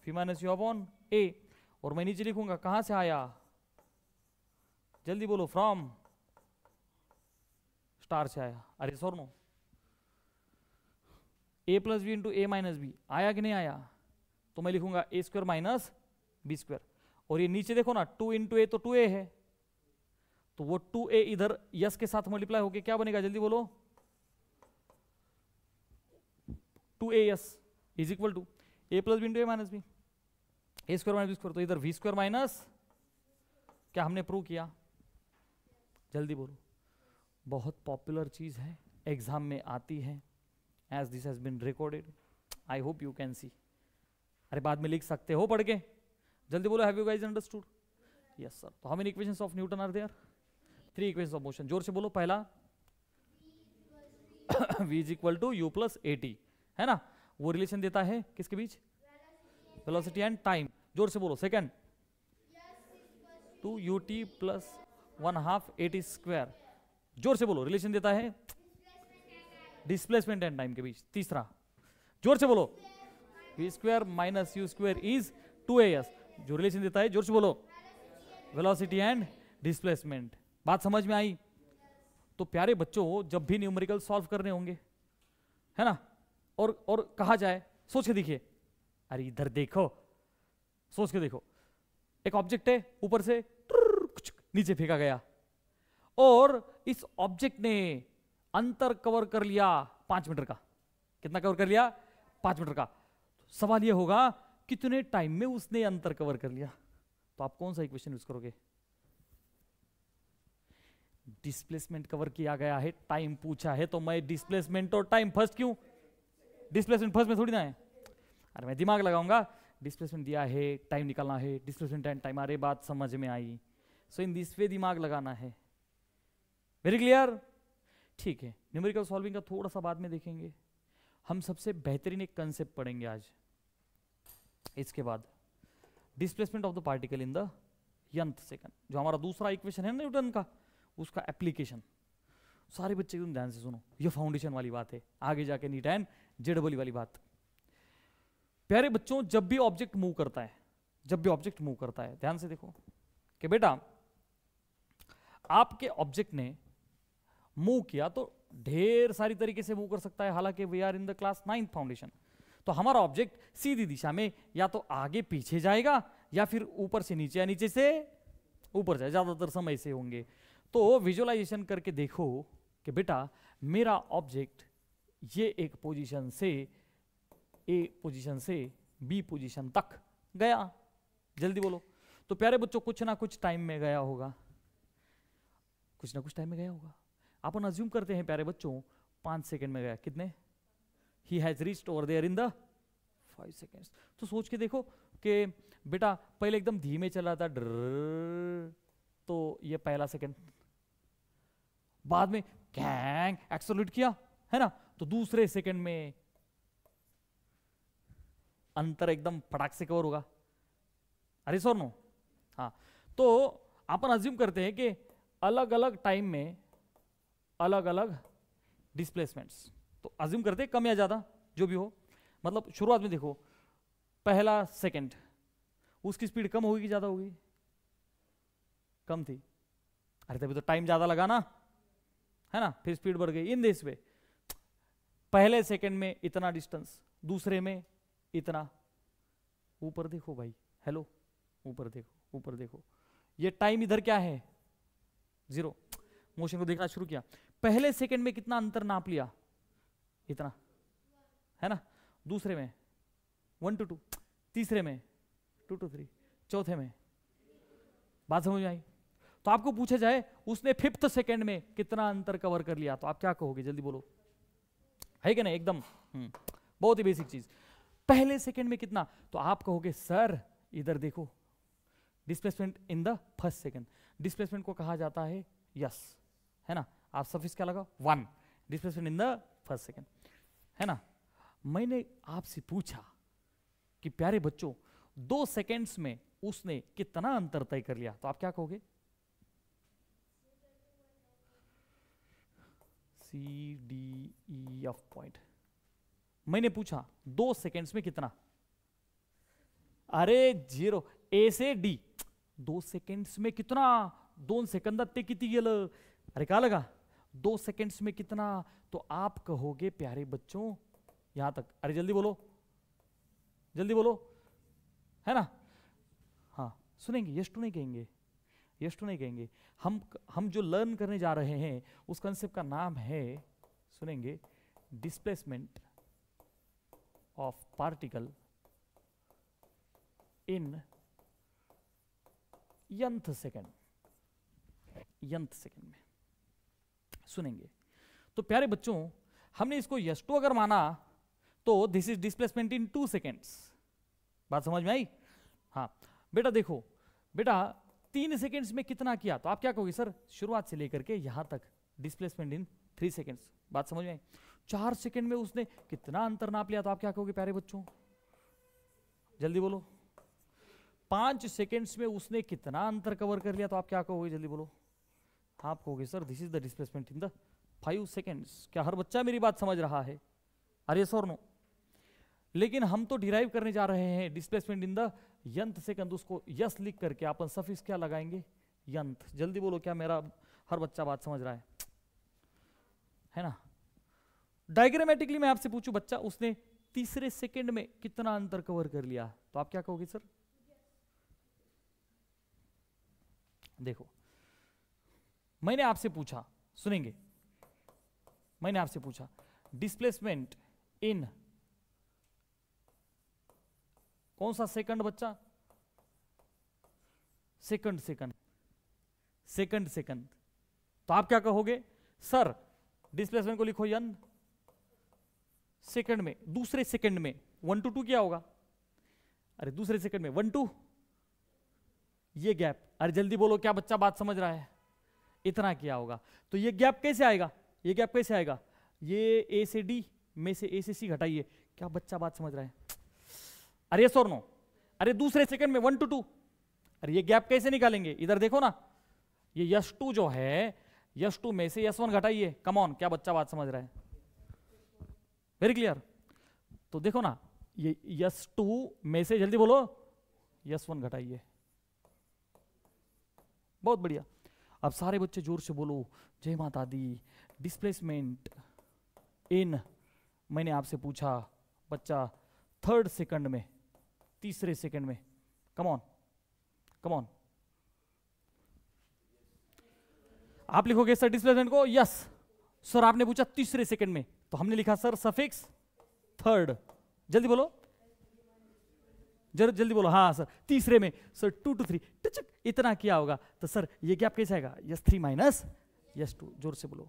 [SPEAKER 1] v minus U upon a। और मैं नीचे लिखूंगा कहां से आया, जल्दी बोलो, फ्रॉम स्टार से आया। अरे sir no, a plus B into A minus B आया कि नहीं आया, तो मैं लिखूंगा a² माइनस b²। और ये नीचे देखो ना, 2 इंटू ए तो 2a है, तो वो 2a इधर यस के साथ मल्टीप्लाई होके क्या बनेगा, जल्दी बोलो, 2as is equal to a plus B into A minus B, a² minus b²। तो इधर v² माइनस, क्या हमने प्रूव किया, जल्दी बोलो। बहुत पॉपुलर चीज है, एग्जाम में आती है, as this has been recorded, I hope you can see. अरे बाद में लिख सकते हो पढ़ के, जल्दी बोलो, have you guys understood, yes sir. तो how many equations of Newton are there, 3 equations of motion. जोर से बोलो, पहला v is equal to U plus A T, है ना, वो रिलेशन देता है किसके बीच, वेलोसिटी एंड टाइम। जोर से बोलो। सेकंड, 2 ut प्लस 1/2 at², जोर से बोलो, रिलेशन देता है डिस्प्लेसमेंट एंड टाइम के बीच। तीसरा, जोर से बोलो, V square minus U square is 2as। जो रिलेशन देता है, जोर से बोलो, वेलोसिटी एंड डिस्प्लेसमेंट। बात समझ में आई? तो प्यारे बच्चों, जब भी न्यूमेरिकल सॉल्व करने होंगे, है ना, और कहा जाए, सोच के देखिए, अरे इधर देखो, सोच के देखो, एक ऑब्जेक्ट है, ऊपर से नीचे फेंका गया, और इस ऑब्जेक्ट ने अंतर कवर कर लिया 5 मीटर का। कितना कवर कर लिया? 5 मीटर का। सवाल यह होगा कितने टाइम में उसने अंतर कवर कर लिया। तो आप कौन सा इक्वेशन यूज करोगे? डिस्प्लेसमेंट कवर किया गया है, टाइम पूछा है, तो मैं डिस्प्लेसमेंट और टाइम फर्स्ट क्यों? डिस्प्लेसमेंट फर्स्ट में थोड़ी ना है। अरे मैं दिमाग लगाऊंगा, डिस्प्लेसमेंट दिया है, टाइम निकालना है, डिस्प्लेसमेंट एंड टाइम। अरे बात समझ में आई? सो इन दिस वे दिमाग लगाना है। Very clear? ठीक है, न्यूमेरिकल सॉल्विंग का थोड़ा सा बाद में देखेंगे। हम सबसे बेहतरीन एक कंसेप्ट पढ़ेंगे आज। इसके बाद displacement of the particle in the nth second, जो हमारा दूसरा इक्वेशन है न्यूटन का, उसका एप्लीकेशन। सारे बच्चे एकदम ध्यान से सुनो, ये फाउंडेशन वाली बात है, आगे जाके नीट एंड जेडबल वाली बात। प्यारे बच्चों, जब भी ऑब्जेक्ट मूव करता है, जब भी ऑब्जेक्ट मूव करता है, ध्यान से देखो कि बेटा आपके ऑब्जेक्ट ने मूव किया तो ढेर सारी तरीके से मूव कर सकता है। हालांकि we are in the class 9th foundation, तो हमारा ऑब्जेक्ट सीधी दिशा में या तो आगे पीछे जाएगा या फिर ऊपर से नीचे या नीचे से ऊपर जाए, ज्यादातर समय से होंगे। तो विजुअलाइजेशन करके देखो कि बेटा मेरा ऑब्जेक्ट ये एक पोजीशन से ए पोजीशन से बी पोजीशन तक गया। जल्दी बोलो। तो प्यारे बच्चों, कुछ ना कुछ टाइम में गया होगा, कुछ ना कुछ टाइम में गया होगा। अपन अज्यूम करते हैं प्यारे बच्चों 5 सेकंड में गया। कितने? He has reached over there in the 5 seconds. तो सोच के देखो कि बेटा पहले एकदम धीमे चला था, तो ये पहला सेकंड, बाद में गैंग एक्सेलरेट किया, है ना, तो दूसरे सेकंड में अंतर एकदम फटाक से कवर होगा। अरे सर नो? हाँ, तो अपन अज्यूम करते हैं कि अलग अलग टाइम में अलग अलग डिस्प्लेसमेंट्स। तो अज्यूम करते हैं कम या ज्यादा जो भी हो, मतलब शुरुआत में देखो पहला सेकंड, उसकी स्पीड कम होगी कि ज्यादा होगी? कम थी। अरे तभी तो टाइम ज्यादा लगा ना, है ना, फिर स्पीड बढ़ गई। इन दिस वे पहले सेकंड में इतना डिस्टेंस, दूसरे में इतना। ऊपर देखो भाई, हेलो, ऊपर देखो, ऊपर देखो, ये टाइम इधर क्या है? 0। मोशन को देखना शुरू किया, पहले सेकंड में कितना अंतर नाप लिया? इतना, है ना। दूसरे में 1 to 2, तीसरे में 2 to 3, चौथे में। बात समझ में आई? तो आपको पूछा जाए उसने 5th सेकंड में कितना अंतर कवर कर लिया, तो आप क्या कहोगे? जल्दी बोलो, है कि नहीं? एकदम बहुत ही बेसिक चीज। पहले सेकंड में कितना, तो आप कहोगे सर इधर देखो, displacement in the first second. Displacement को कहा जाता है यस, है ना। आप सफिक्स क्या लगा? 1। Displacement in the first second, है ना। मैंने आपसे पूछा कि प्यारे बच्चों 2 सेकंड्स में उसने कितना अंतर तय कर लिया, तो आप क्या कहोगे? CDEF point. मैंने पूछा 2 सेकंड्स में कितना? अरे 0, A से D 2 सेकंड्स में कितना? 2 सेकंदात ते किती गेलं? अरे क्या लगा 2 सेकंड्स में कितना? तो आप कहोगे प्यारे बच्चों यहां तक। अरे जल्दी बोलो, जल्दी बोलो, है ना। हाँ, सुनेंगे, यस टू नहीं कहेंगे, यस टू नहीं कहेंगे। हम जो लर्न करने जा रहे हैं उस कंसेप्ट का नाम है, सुनेंगे, displacement of particle in nth second. nth second में सुनेंगे। तो प्यारे बच्चों, हमने इसको यस टू अगर माना तो this is displacement in 2 seconds. बात समझ में आई? हाँ बेटा देखो, बेटा 3 सेकेंड्स में कितना किया, तो आप क्या कहोगे? सर शुरुआत से लेकर के यहां तक डिस्प्लेसमेंट इन 3 सेकेंड्स। बात समझ में आई? 4 सेकेंड में उसने कितना अंतर नाप लिया, तो आप क्या कहोगे प्यारे बच्चों? जल्दी बोलो। 5 सेकेंड्स में उसने कितना अंतर कवर कर लिया, तो आप क्या कहोगे? जल्दी बोलो। आप कहोगे sir this is the displacement in the 5 seconds. क्या हर बच्चा मेरी बात समझ रहा है? अरे सर नो। लेकिन हम तो डिराइव करने जा रहे हैं displacement in the nth second, उसको यस लिख करके अपन सफिक्स क्या लगाएंगे, यंथ। जल्दी बोलो, क्या मेरा हर बच्चा बात समझ रहा है ना? डायग्रामेटिकली मैं आपसे पूछूं, बच्चा उसने तीसरे सेकंड में कितना अंतर कवर कर लिया, तो आप क्या कहोगे सर? देखो, मैंने आपसे पूछा, सुनेंगे, मैंने आपसे पूछा डिस्प्लेसमेंट इन कौन सा सेकंड बच्चा? Second second second second. तो आप क्या कहोगे? सर डिस्प्लेसमेंट को लिखो यन सेकंड में, दूसरे सेकंड में 1 to 2 क्या होगा? अरे दूसरे सेकंड में 1 2, ये गैप। अरे जल्दी बोलो, क्या बच्चा बात समझ रहा है? इतना क्या होगा? तो ये गैप कैसे आएगा? ये गैप कैसे आएगा? ये ए से डी में से ए से सी घटाइए। क्या बच्चा बात समझ रहा है? अरे यस और नो? अरे दूसरे सेकंड में 1 to 2, अरे ये गैप कैसे निकालेंगे? इधर देखो ना, ये यस2 जो है, यस2 में से यस1 घटाइए। कम ऑन, क्या बच्चा बात समझ रहा है? Very clear. तो देखो ना, ये यस2 में से जल्दी बोलो यस1 घटाइए। बहुत बढ़िया। अब सारे बच्चे जोर से बोलो जय माता दी। डिस्प्लेसमेंट इन, मैंने आपसे पूछा बच्चा थर्ड सेकंड में, तीसरे सेकंड में। कम ऑन कम ऑन, आप लिखोगे सर डिस्प्लेसमेंट को यस। सर आपने पूछा तीसरे सेकंड में, तो हमने लिखा सर सफिक्स थर्ड। जल्दी बोलो, जल्दी बोलो। हाँ सर तीसरे में सर 2 to 3 टचक, इतना क्या होगा? तो सर ये गैप कैसे आएगा? यस3 माइनस यस2। जोर से बोलो,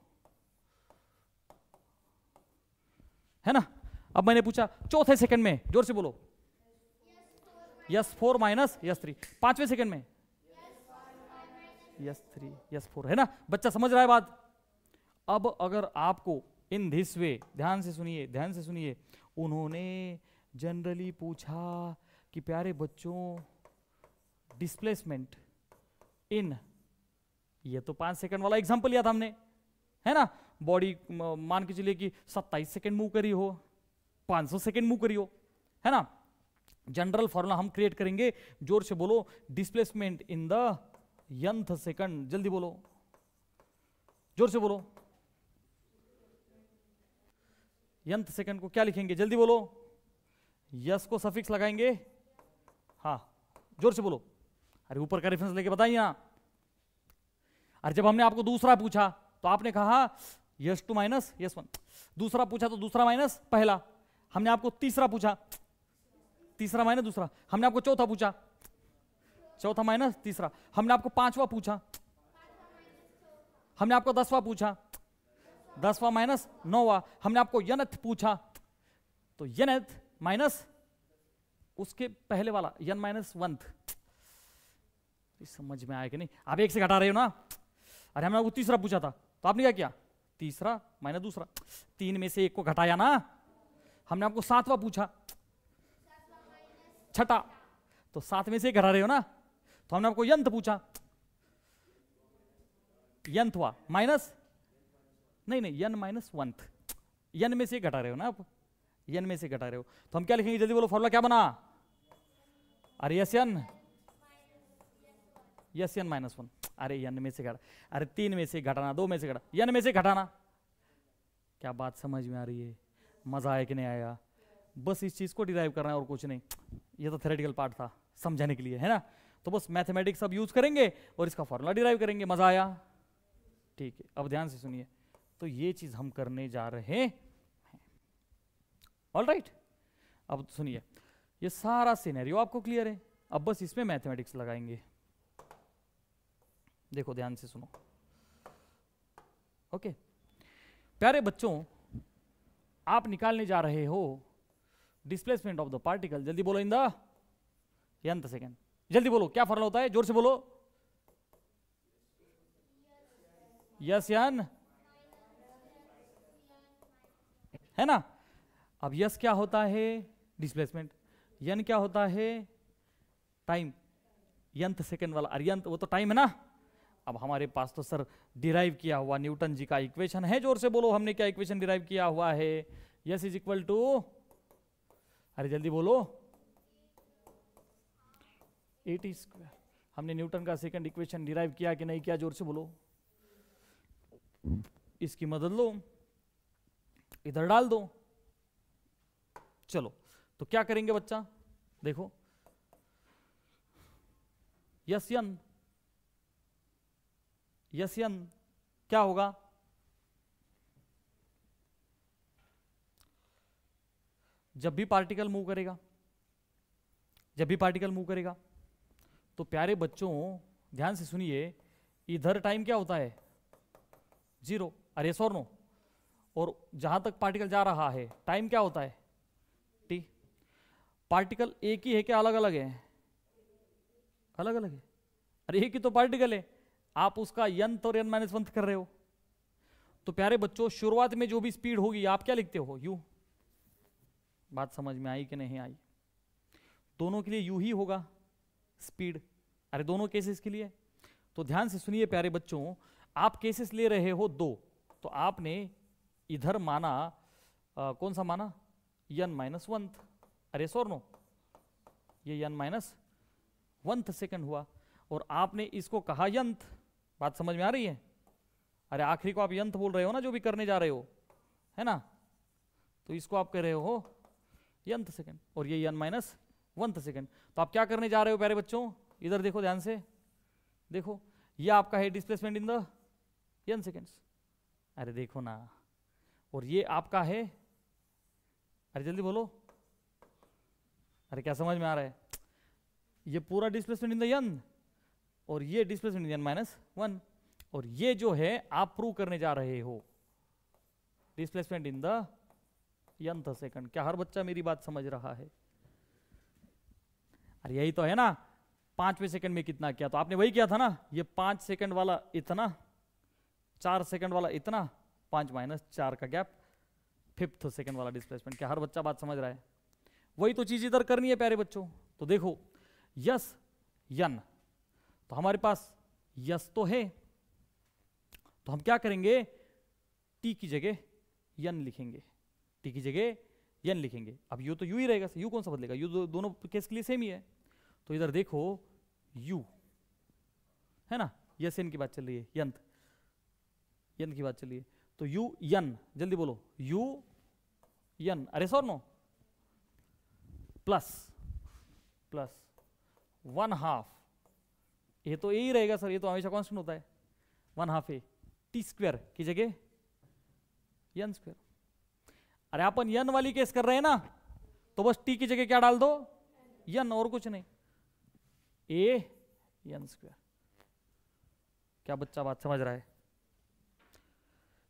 [SPEAKER 1] है ना? अब मैंने पूछा चौथे सेकंड में, जोर से बोलो यस4 माइनस यस3। पांचवें सेकंड में यस3 यस4, है ना? बच्चा समझ रहा है बात? अब अगर आपको इन दिस वे, ध्यान से सुनिए, ध्यान से सुनिए, उन्होंने जनरली पूछा कि प्यारे बच्चों डिस्प्लेसमेंट इन, ये तो 5 सेकंड वाला एग्जांपल लिया था हमने, है ना? बॉडी मान के चलिए कि 27 सेकंड मूव करी हो, 500 सेकंड मूव करी हो, है ना? जनरल फॉर्मूला हम क्रिएट करेंगे। जोर से बोलो displacement in the nth second. जल्दी बोलो, जोर से बोलो। यंथ सेकंड को क्या लिखेंगे? जल्दी बोलो। यस को सफिक्स लगाएंगे। हाँ जोर से बोलो। अरे ऊपर का रेफरेंस लेके बताइए ना। अरे जब हमने आपको दूसरा पूछा तो आपने कहा यस2 माइनस यस1। दूसरा पूछा तो दूसरा माइनस पहला। हमने आपको तीसरा पूछा, तीसरा माइनस दूसरा। हमने आपको चौथा पूछा, चौथा माइनस तीसरा। हमने आपको पांचवा पूछा, हमने आपको 10वां पूछा, 10वां माइनस 9वां। हमने आपको यनथ पूछा, तो यनथ माइनस उसके पहले वाला यन माइनस वंथ। समझ में आया कि नहीं? आप एक से घटा रहे हो ना। अरे हमने आपको तीसरा पूछा था तो आपने क्या किया? तीसरा माइनस दूसरा, 3 में से 1 को घटाया ना। हमने आपको 7वां पूछा, छठा, तो 7 में से 1 घटा रहे हो ना। तो हमने आपको यंथ पूछा, यंथवा माइनस नहीं यन माइनस वंथ। यन में से घटा रहे हो ना आप, यन में से घटा रहे हो। तो हम क्या लिखेंगे? जल्दी बोलो, फॉर्मूला क्या बना? अरे यस यन माइनस 1। अरे यन में से घटा, अरे 3 में से घटाना, 2 में से घटा, यन में से घटाना। क्या बात समझ में आ रही है? मजा आया कि नहीं आया? बस इस चीज को डिराइव करना है और कुछ नहीं। ये तो थ्योरेटिकल पार्ट था समझाने के लिए, है ना? तो बस मैथमेटिक्स अब यूज करेंगे और इसका फॉर्मूला डिराइव करेंगे। मजा आया? ठीक है, अब ध्यान से सुनिए। तो ये चीज हम करने जा रहे हैं। ऑलराइट, अब सुनिए, ये सारा सिनेरियो आपको क्लियर है। अब बस इसमें मैथमेटिक्स लगाएंगे। देखो ध्यान से सुनो। ओके प्यारे बच्चों, आप निकालने जा रहे हो डिस्प्लेसमेंट ऑफ द पार्टिकल। जल्दी बोलो, इन द यंथ सेकंड। जल्दी बोलो, क्या फॉर्मूला होता है? जोर से बोलो। यस यन, है ना? अब यस क्या होता है? डिस्प्लेसमेंट। यन क्या होता है? टाइम। यंथ सेकंड वाला, अरे यंथ वो तो टाइम है ना। अब हमारे पास तो सर डिराइव किया हुआ न्यूटन जी का इक्वेशन है। जोर से बोलो, हमने क्या इक्वेशन डिराइव किया हुआ है? यस इज इक्वल टू, अरे जल्दी बोलो, 8 स्क्वायर। हमने न्यूटन का सेकंड इक्वेशन डिराइव किया कि नहीं किया, जोर से बोलो। इसकी मदद लो, इधर डाल दो। चलो तो क्या करेंगे बच्चा, देखो यस यन, यस यन क्या होगा, जब भी पार्टिकल मूव करेगा, जब भी पार्टिकल मूव करेगा तो प्यारे बच्चों ध्यान से सुनिए, इधर टाइम क्या होता है 0, अरे यस और नो, और जहां तक पार्टिकल जा रहा है टाइम क्या होता है t। पार्टिकल एक ही है क्या अलग अलग है, अलग अलग है। अरे एक ही तो पार्टिकल है, आप उसका n और n-1 कर रहे हो। तो प्यारे बच्चों शुरुआत में जो भी स्पीड होगी आप क्या लिखते हो u। बात समझ में आई कि नहीं आई, दोनों के लिए u ही होगा स्पीड, अरे दोनों केसेस के लिए। तो ध्यान से सुनिए प्यारे बच्चों, आप केसेस ले रहे हो 2, तो आपने इधर माना कौन सा माना n-1, अरे सर नो, ये n-1 सेकंड हुआ, और आपने इसको कहा यंत। बात समझ में आ रही है, अरे आखिरी को आप यंत बोल रहे हो ना जो भी करने जा रहे हो, है ना, तो इसको आप कह रहे हो यंत सेकंड, और ये n-1 सेकंड। तो आप क्या करने जा रहे हो प्यारे बच्चों, इधर देखो ध्यान से, देखो ये आपका है displacement in the n seconds, अरे देखो ना, और ये आपका है, अरे जल्दी बोलो, अरे क्या समझ में आ रहा है, ये पूरा डिस्प्लेसमेंट इन द n, और ये डिस्प्लेसमेंट इन n-1, और ये जो है आप प्रूव करने जा रहे हो displacement in the nth second. क्या हर बच्चा मेरी बात समझ रहा है, अरे यही तो है ना, 5वें सेकंड में कितना किया, तो आपने वही किया था ना, ये 5 सेकंड वाला इतना, 4 सेकंड वाला इतना, 5-4 का गैप, 5th सेकंड वाला डिस्प्लेसमेंट। क्या हर बच्चा बात समझ रहा है, वही तो चीज इधर करनी है प्यारे बच्चों। तो देखो यस यन, तो हमारे पास यस तो है, तो हम क्या करेंगे, टी की जगह यन लिखेंगे, टी की जगह यन लिखेंगे। अब यू तो यू ही रहेगा, यू कौन सा बदलेगा, यू दोनों केस के लिए सेम ही है। तो इधर देखो यू है ना, यस एन की बात चल रही है, यंत यन की बात चल रही है, तो यू यन, जल्दी बोलो यू यन, अरे सर नो, प्लस प्लस 1/2, ये तो यही रहेगा सर, ये तो हमेशा कांस्टेंट होता है, 1/2 टी स्क्वायर की जगह यन स्क्वायर। अरे अपन यन वाली केस कर रहे हैं ना, तो बस टी की जगह क्या डाल दो यन, और कुछ नहीं, ए यन स्क्वायर। क्या बच्चा बात समझ रहा है,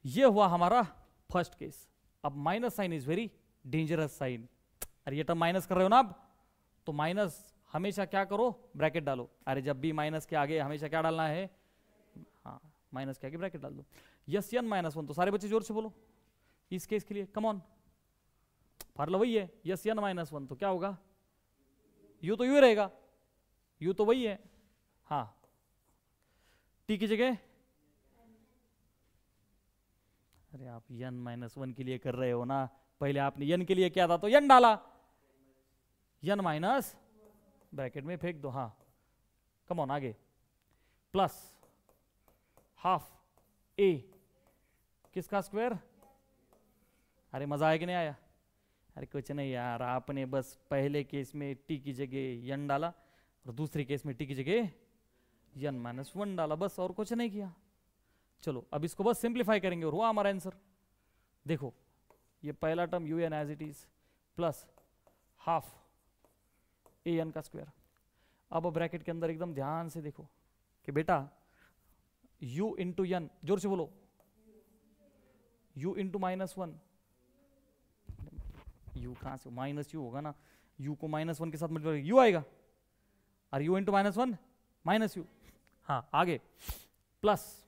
[SPEAKER 1] ये हुआ हमारा फर्स्ट केस। अब minus sign is very dangerous sign, अरे ये टर्म माइनस कर रहे हो ना अब, तो माइनस हमेशा क्या करो, ब्रैकेट डालो। अरे जब भी माइनस के आगे हमेशा क्या डालना है, हाँ माइनस के आगे ब्रैकेट डाल दो। यस n-1, तो सारे बच्चे जोर से बोलो इस केस के लिए, कम ऑन, फार्मूला वही है, यस n-1, तो क्या होगा, यू तो यू रहेगा, यू तो वही है, हाँ टी की जगह, अरे आप n-1 के लिए कर रहे हो ना, पहले आपने n के लिए क्या था तो n डाला, n- ब्रैकेट में फेंक दो, हाँ कम ऑन आगे, प्लस हाफ ए किसका स्क्वायर, अरे मजा आया कि नहीं आया, अरे कुछ नहीं यार, आपने बस पहले केस में टी की जगह n डाला और दूसरे केस में टी की जगह n-1 डाला, बस और कुछ नहीं किया। चलो अब इसको बस सिंप्लीफाई करेंगे और हुआ हमारा आंसर। देखो ये पहला term U N as it is plus half A N का स्क्वायर। अब ब्रैकेट के अंदर एकदम ध्यान से देखो कि बेटा u इंटू एन, जोर से बोलो u इंटू -1, u कहां से, माइनस यू होगा ना, u को -1 के साथ मल्टीप्लाई यू आएगा, और u इंटू -1 माइनस यू, हाँ आगे प्लस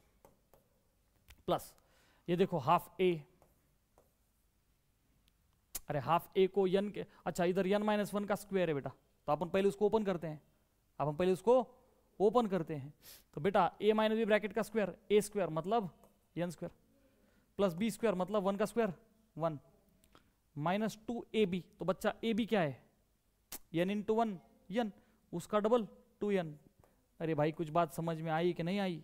[SPEAKER 1] प्लस, ये देखो हाफ ए, अरे हाफ ए को n के, अच्छा इधर n-1 का स्क्वायर है बेटा, तो अपन पहले उसको ओपन करते हैं, अपन पहले उसको ओपन करते हैं। तो बेटा a माइनस बी ब्रैकेट का स्क्वायर, ए स्क्वायर मतलब n square, plus B square मतलब 1 का स्क्वायर 1, -2ab, तो बच्चा ab क्या है, n इंटू 1 n, उसका डबल 2n। अरे भाई कुछ बात समझ में आई कि नहीं आई?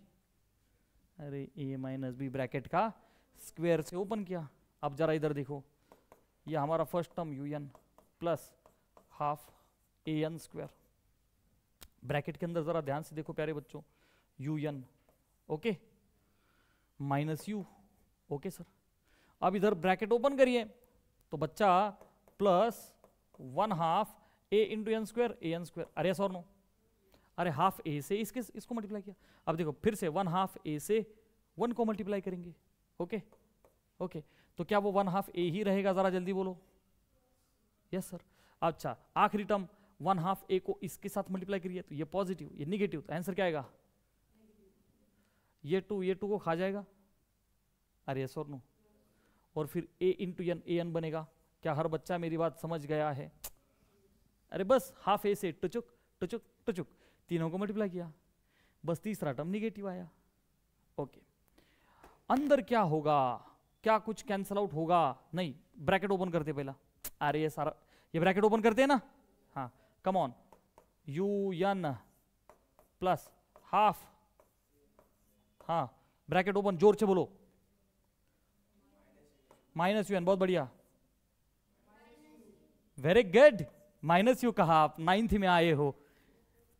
[SPEAKER 1] अरे a माइनस बी ब्रैकेट का स्क्वायर से ओपन किया। अब जरा इधर देखो, ये हमारा first term un plus half an square, bracket के अंदर जरा ध्यान से देखो प्यारे बच्चों, un okay minus u okay sir. अब इधर ब्रैकेट ओपन करिए तो बच्चा plus 1/2 a into N square an square. अरे यस और नो? अरे हाफ a से इसको मल्टीप्लाई किया। अब देखो फिर से 1/2 a से 1 को मल्टीप्लाई करेंगे। ओके ओके, तो क्या वो 1/2 a ही रहेगा? जरा जल्दी बोलो। Yes sir. अच्छा आखिरी टर्म 1/2 a को इसके साथ मल्टीप्लाई करिए तो ये पॉजिटिव, ये निगेटिव, तो आंसर क्या आएगा? ये 2 को खा जाएगा। अरे यस और नो? और फिर a इंटू एन an बनेगा। क्या हर बच्चा मेरी बात समझ गया है? अरे बस हाफ a से टुचुक टुचुक टुचुक, तीनों को मल्टीप्लाई किया, बस तीसरा टर्म निगेटिव आया। ओके, अंदर क्या होगा? क्या कुछ कैंसल आउट होगा? नहीं। ब्रैकेट ओपन करते पहला। अरे ये सारा, ये ब्रैकेट ओपन करते हैं ना? हाँ come on, un plus half, हाँ ब्रैकेट ओपन, जोर से बोलो, माइनस un। बहुत बढ़िया, वेरी गुड, माइनस यू कहा आप, 9th में आए हो।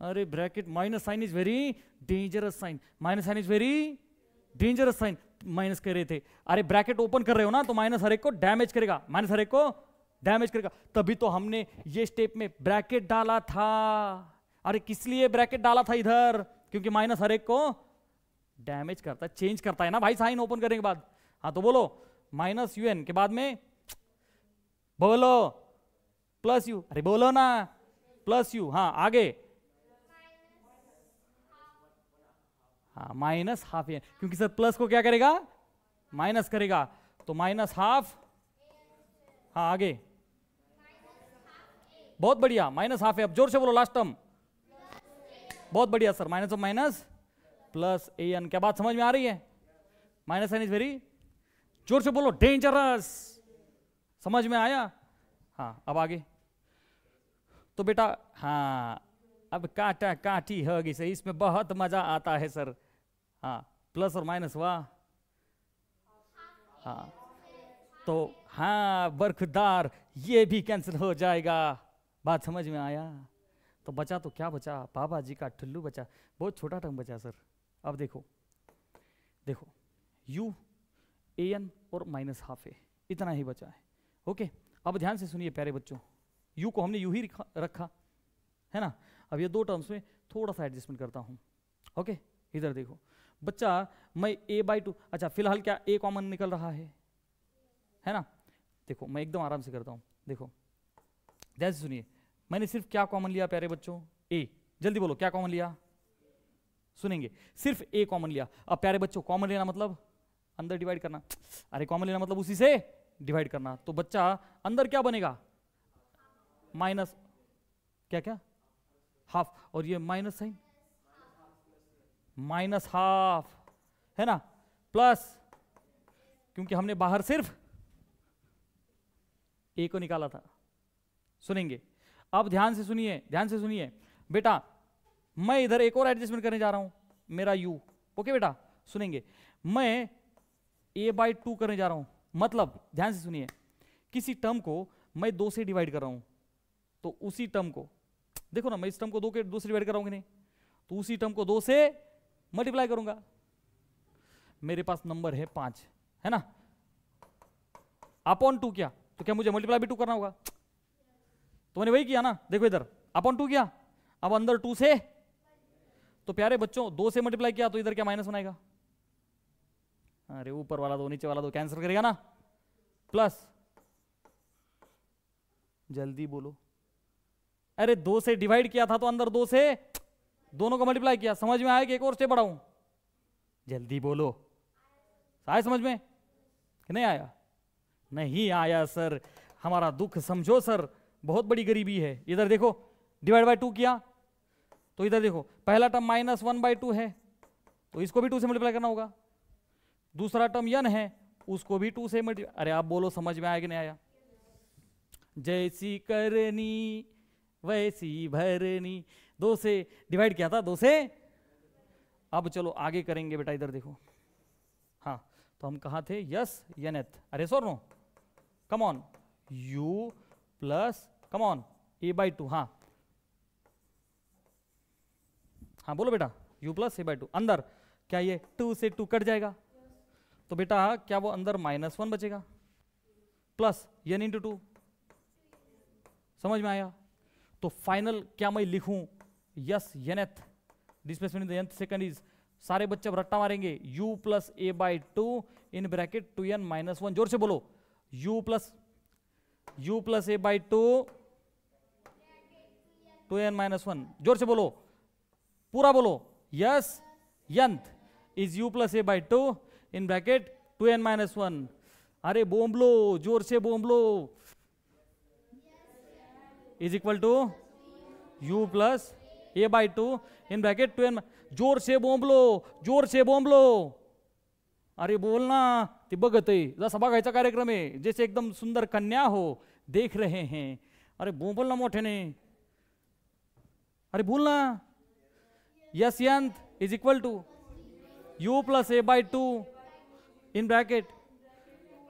[SPEAKER 1] अरे bracket minus sign is very dangerous sign, minus sign is very dangerous sign, minus कर रहे थे। अरे ब्रैकेट ओपन कर रहे हो ना तो माइनस हर एक को डैमेज करेगा, माइनस हर एक को डैमेज करेगा, तभी तो हमने ये स्टेप में ब्रैकेट डाला था। अरे किस लिए ब्रैकेट डाला था इधर? क्योंकि माइनस हर एक को डैमेज करता है, चेंज करता है ना भाई साइन ओपन करने के बाद। हाँ तो बोलो माइनस un के बाद में बोलो प्लस u, अरे बोलो ना प्लस u, हाँ आगे, हाँ माइनस हाफ n, क्योंकि सर प्लस को क्या करेगा? माइनस करेगा, तो माइनस हाफ, हाँ आगे, बहुत बढ़िया, माइनस हाफ है। अब जोर से बोलो लास्ट टर्म, बहुत बढ़िया sir, minus of minus plus an। क्या बात समझ में आ रही है? माइनस साइन इज वेरी, जोर से बोलो, डेंजरस। समझ में आया? हाँ अब आगे तो बेटा, हाँ अब काटा काटी होगी सही, इसमें बहुत मजा आता है सर। हाँ प्लस और माइनस, वाह, हाँ तो हाँ बरखुरदार, ये भी कैंसिल हो जाएगा। बात समझ में आया? तो बचा तो क्या बचा? बाबा जी का ठुल्लू बचा, बहुत छोटा टर्म बचा सर। अब देखो देखो u an और माइनस हाफ a, इतना ही बचा है। ओके, अब ध्यान से सुनिए प्यारे बच्चों, u को हमने u ही रखा है ना। अब ये दो टर्म्स में थोड़ा सा एडजस्टमेंट करता हूं। ओके इधर देखो बच्चा, मैं a/2, अच्छा फिलहाल क्या a कॉमन निकल रहा है ना? देखो मैं एकदम आराम से करता हूं, देखो ध्यान से सुनिए, मैंने सिर्फ क्या कॉमन लिया प्यारे बच्चों? a। जल्दी बोलो क्या कॉमन लिया? सुनेंगे, सिर्फ a कॉमन लिया। अब प्यारे बच्चों कॉमन लेना मतलब अंदर डिवाइड करना, अरे कॉमन लेना मतलब उसी से डिवाइड करना, तो बच्चा अंदर क्या बनेगा? माइनस, क्या क्या? हाफ, और ये माइनस साइन, माइनस हाफ है ना, प्लस, क्योंकि हमने बाहर सिर्फ a को निकाला था। सुनेंगे, अब ध्यान से सुनिए, ध्यान से सुनिए बेटा, मैं इधर एक और एडजस्टमेंट करने जा रहा हूं, मेरा u। ओके बेटा सुनेंगे, मैं a/2 करने जा रहा हूं, मतलब ध्यान से सुनिए, किसी टर्म को मैं 2 से डिवाइड कर रहा हूं, तो उसी टर्म को देखो ना, मैं इस टर्म को 2 से डिवाइड कर रहा हूं कि नहीं, तो उसी टर्म को 2 से मल्टीप्लाई करूंगा। मेरे पास नंबर है 5 है ना, अपॉन 2 किया तो क्या मुझे मल्टीप्लाई भी 2 करना होगा? तो मैंने वही किया ना, देखो इधर अपॉन 2 किया, अब अंदर 2 से, तो प्यारे बच्चों 2 से मल्टीप्लाई किया तो इधर क्या माइनस बनाएगा? अरे ऊपर वाला 2 नीचे वाला 2 कैंसिल करेगा ना, प्लस, जल्दी बोलो, अरे 2 से डिवाइड किया था तो अंदर 2 से दोनों को मल्टीप्लाई किया। समझ में आया कि एक और स्टेप बढ़ाऊं? जल्दी बोलो, आया समझ में कि नहीं आया? नहीं आया सर, हमारा दुख समझो सर, बहुत बड़ी गरीबी है। इधर देखो डिवाइड बाय 2 किया तो इधर देखो पहला टर्म -1/2 है तो इसको भी 2 से मल्टीप्लाई करना होगा, दूसरा टर्म n है उसको भी 2 से मल्टीप्लाई, अरे आप बोलो समझ में आया कि नहीं आया? जैसी करनी वैसी भरनी। 2 से डिवाइड किया था, 2 से। अब चलो आगे करेंगे बेटा, इधर देखो। हाँ, तो हम कहाँ थे? S nth. अरे sir no, come on, u plus come on a/2। हाँ हाँ बोलो बेटा, u प्लस a/2। अंदर क्या ये 2 से 2 कट जाएगा, तो बेटा क्या वो अंदर -1 बचेगा, प्लस n इंटू 2। समझ में आया? तो फाइनल क्या मैं लिखूं? Yes nth, displacement in the nth second is, सारे बच्चे अब रट्टा मारेंगे, u plus a/2 in bracket 2n - 1। जोर से बोलो, u प्लस a/2 2n - 1। जोर से बोलो, पूरा बोलो। Yes nth is u plus a/2 in bracket 2n - 1। अरे बोम्बलो, जोर से बोम्बलो। Is equal to u plus a/2 in bracket 2n। जोर से बोम्बलो, जोर से बोम्बलो। अरे बोलना, ते बघत आहे, जसा बघायचा कार्यक्रम आहे, जैसे एकदम सुंदर कन्या हो, देख रहे हैं। अरे बोल ना मोठ्याने, अरे बोलना। S nth is equal to u plus a/2 in bracket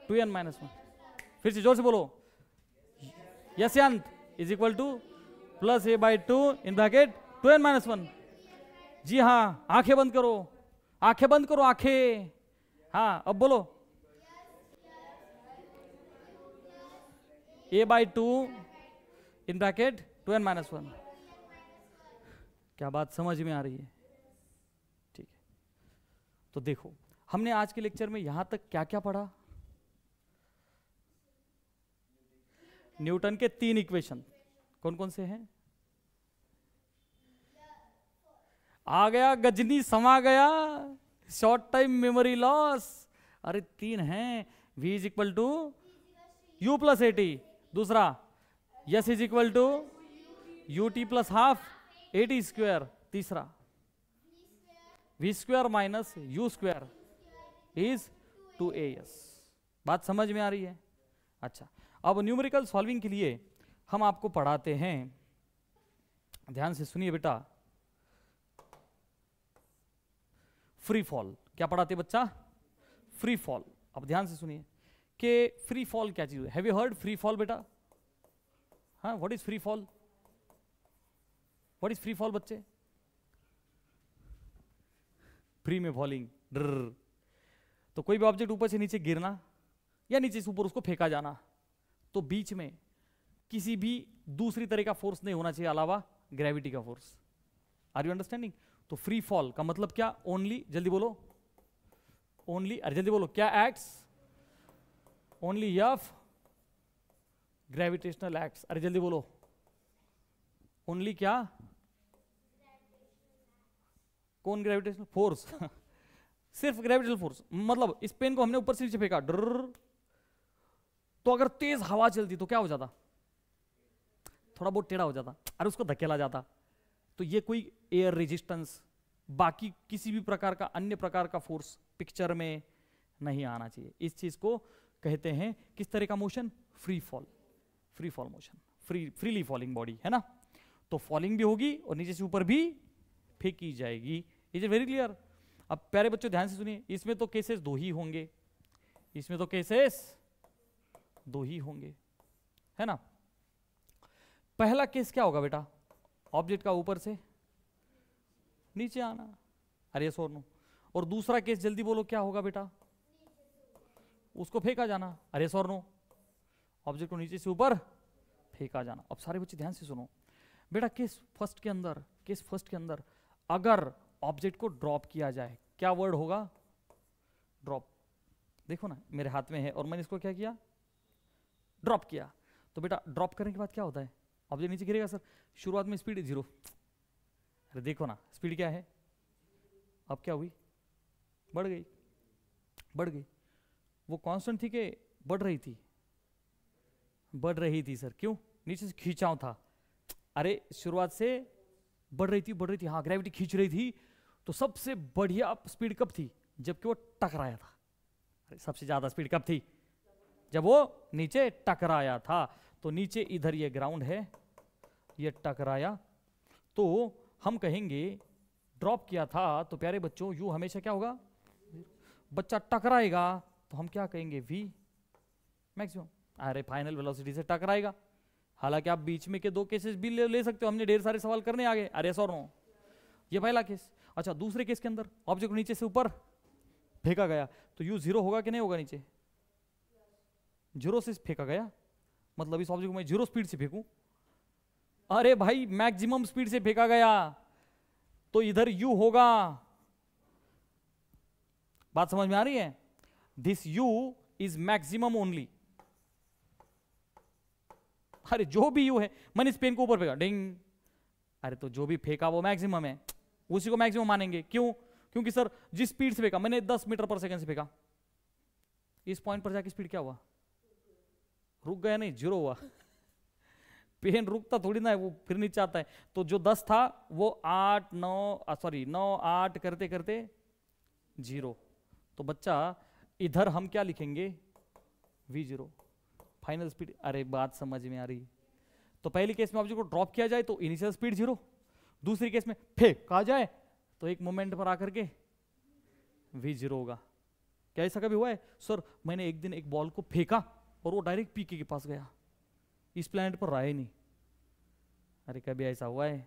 [SPEAKER 1] 2n - 1। फिर से जोर से बोलो, yes nth is equal to plus a/2 in bracket 2n - 1। जी हाँ, आंखें बंद करो, आंखें बंद करो, आंखें। हाँ अब बोलो, a/2 इन ब्रैकेट 2n - 1। क्या बात समझ में आ रही है? ठीक है, तो देखो हमने आज के लेक्चर में यहां तक क्या क्या पढ़ा? न्यूटन के 3 इक्वेशन कौन कौन से हैं? आ गया गजनी, समा गया, शॉर्ट टाइम मेमोरी लॉस। अरे 3 हैं, v is equal to u plus at। दूसरा S is equal to ut plus half at square. तीसरा v square minus u square is 2as। बात समझ में आ रही है? अच्छा, अब न्यूमेरिकल सॉल्विंग के लिए हम आपको पढ़ाते हैं, ध्यान से सुनिए बेटा, फ्री फॉल। क्या पढ़ाते बच्चा? Free fall. अब ध्यान से सुनिए कि फ्री फॉल क्या चीज है। Have you heard free fall बेटा? हाँ, what is free fall? What is free fall बच्चे? फ्री में फॉलिंग, ड्र। तो कोई भी ऑब्जेक्ट ऊपर से नीचे गिरना या नीचे से ऊपर उसको फेंका जाना, तो बीच में किसी भी दूसरी तरह का फोर्स नहीं होना चाहिए अलावा ग्रेविटी का फोर्स। Are you understanding? तो फ्री फॉल का मतलब क्या? ओनली, जल्दी बोलो, ओनली, अरे जल्दी बोलो, क्या acts? Only F gravitational acts. अरे जल्दी बोलो, ओनली क्या? कौन ग्रेविटेशनल फोर्स? सिर्फ ग्रेविटेशनल फोर्स। मतलब इस पेन को हमने ऊपर से नीचे फेंका, ड्र, तो अगर तेज हवा चलती तो क्या हो जाता? थोड़ा बहुत टेढ़ा हो जाता, अरे उसको धकेला जाता। तो ये कोई एयर रेजिस्टेंस, बाकी किसी भी प्रकार का अन्य प्रकार का फोर्स पिक्चर में नहीं आना चाहिए। इस चीज को कहते हैं किस तरह का motion? Free fall, free fall motion, freely falling body, है ना? तो फॉलिंग भी होगी और नीचे से ऊपर भी फेंकी जाएगी। Is it very clear? अब प्यारे बच्चों ध्यान से सुनिए, इसमें तो केसेस 2 ही होंगे, इसमें तो केसेस 2 ही होंगे, है ना? पहला केस क्या होगा बेटा? ऑब्जेक्ट का ऊपर से नीचे आना, अरे यस और नो। और दूसरा केस जल्दी बोलो क्या होगा बेटा? उसको फेंका जाना, अरे यस और नो। ऑब्जेक्ट को नीचे से ऊपर फेंका जाना। अब सारे बच्चे ध्यान से सुनो बेटा, केस फर्स्ट के अंदर अगर ऑब्जेक्ट को ड्रॉप किया जाए, क्या वर्ड होगा? ड्रॉप। देखो ना मेरे हाथ में है और मैंने इसको क्या किया? ड्रॉप किया। तो बेटा ड्रॉप करने के बाद क्या होता है? ऑब्जेक्ट नीचे गिरेगा सर। शुरुआत में स्पीड 0। अरे देखो ना स्पीड क्या है, अब क्या हुई? बढ़ गई, बढ़ गई। वो कांस्टेंट थी कि बढ़ रही थी? बढ़ रही थी सर। क्यों? नीचे से खींचाव था। अरे शुरुआत से बढ़ रही थी, हाँ ग्रेविटी खींच रही थी। तो सबसे बढ़िया स्पीड कब थी? जबकि वो टकराया था। अरे सबसे ज्यादा स्पीड कब थी? जब वो नीचे टकराया था। तो नीचे इधर ये ग्राउंड है, ये टकराया, तो हम कहेंगे ड्रॉप किया था, तो प्यारे बच्चों यू हमेशा क्या होगा, बच्चा टकराएगा तो हम क्या कहेंगे, वी मैक्सिमम। अरे फाइनल वेलोसिटी से टकराएगा। हालांकि आप बीच में के दो केसेस भी ले सकते हो, हमने ढेर सारे सवाल करने आगे। अरे यस और नो, ये पहला केस। अच्छा, दूसरे केस के अंदर ऑब्जेक्ट नीचे से ऊपर फेंका गया, तो यू जीरो होगा कि नहीं होगा, नीचे जीरो से फेंका गया, मतलब इस ऑब्जेक्ट को मैं जीरो स्पीड से फेंकूं, अरे भाई मैक्सिमम स्पीड से फेंका गया, तो इधर यू होगा। बात समझ में आ रही है? This you is maximum only. अरे जो भी यू है, मैंने इस पेन को ऊपर फेंका, डिंग, अरे तो जो भी फेंका वो मैक्सिमम है, उसी को मैक्सिमम मानेंगे। क्यों? क्योंकि सर जिस स्पीड से फेंका मैंने 10 मीटर पर सेकंड से फेंका, इस पॉइंट पर जाके स्पीड क्या हुआ, रुक गया, नहीं जीरो हुआ। पेन रुकता थोड़ी ना है, वो फिर नीचे आता है। तो जो 10 था वो 9 8 करते करते जीरो। तो बच्चा इधर हम क्या लिखेंगे, v0 फाइनल स्पीड। अरे बात समझ में आ रही? तो पहली केस में ऑब्जेक्ट को ड्रॉप किया जाए तो इनिशियल स्पीड 0, दूसरी केस में फेंका जाए तो एक मोमेंट पर आकर के v0 होगा। क्या ऐसा कभी हुआ है? सर मैंने एक दिन एक बॉल को फेंका और वो डायरेक्ट पीके के पास गया, इस प्लैनेट पर रहा ही नहीं। अरे कभी ऐसा हुआ है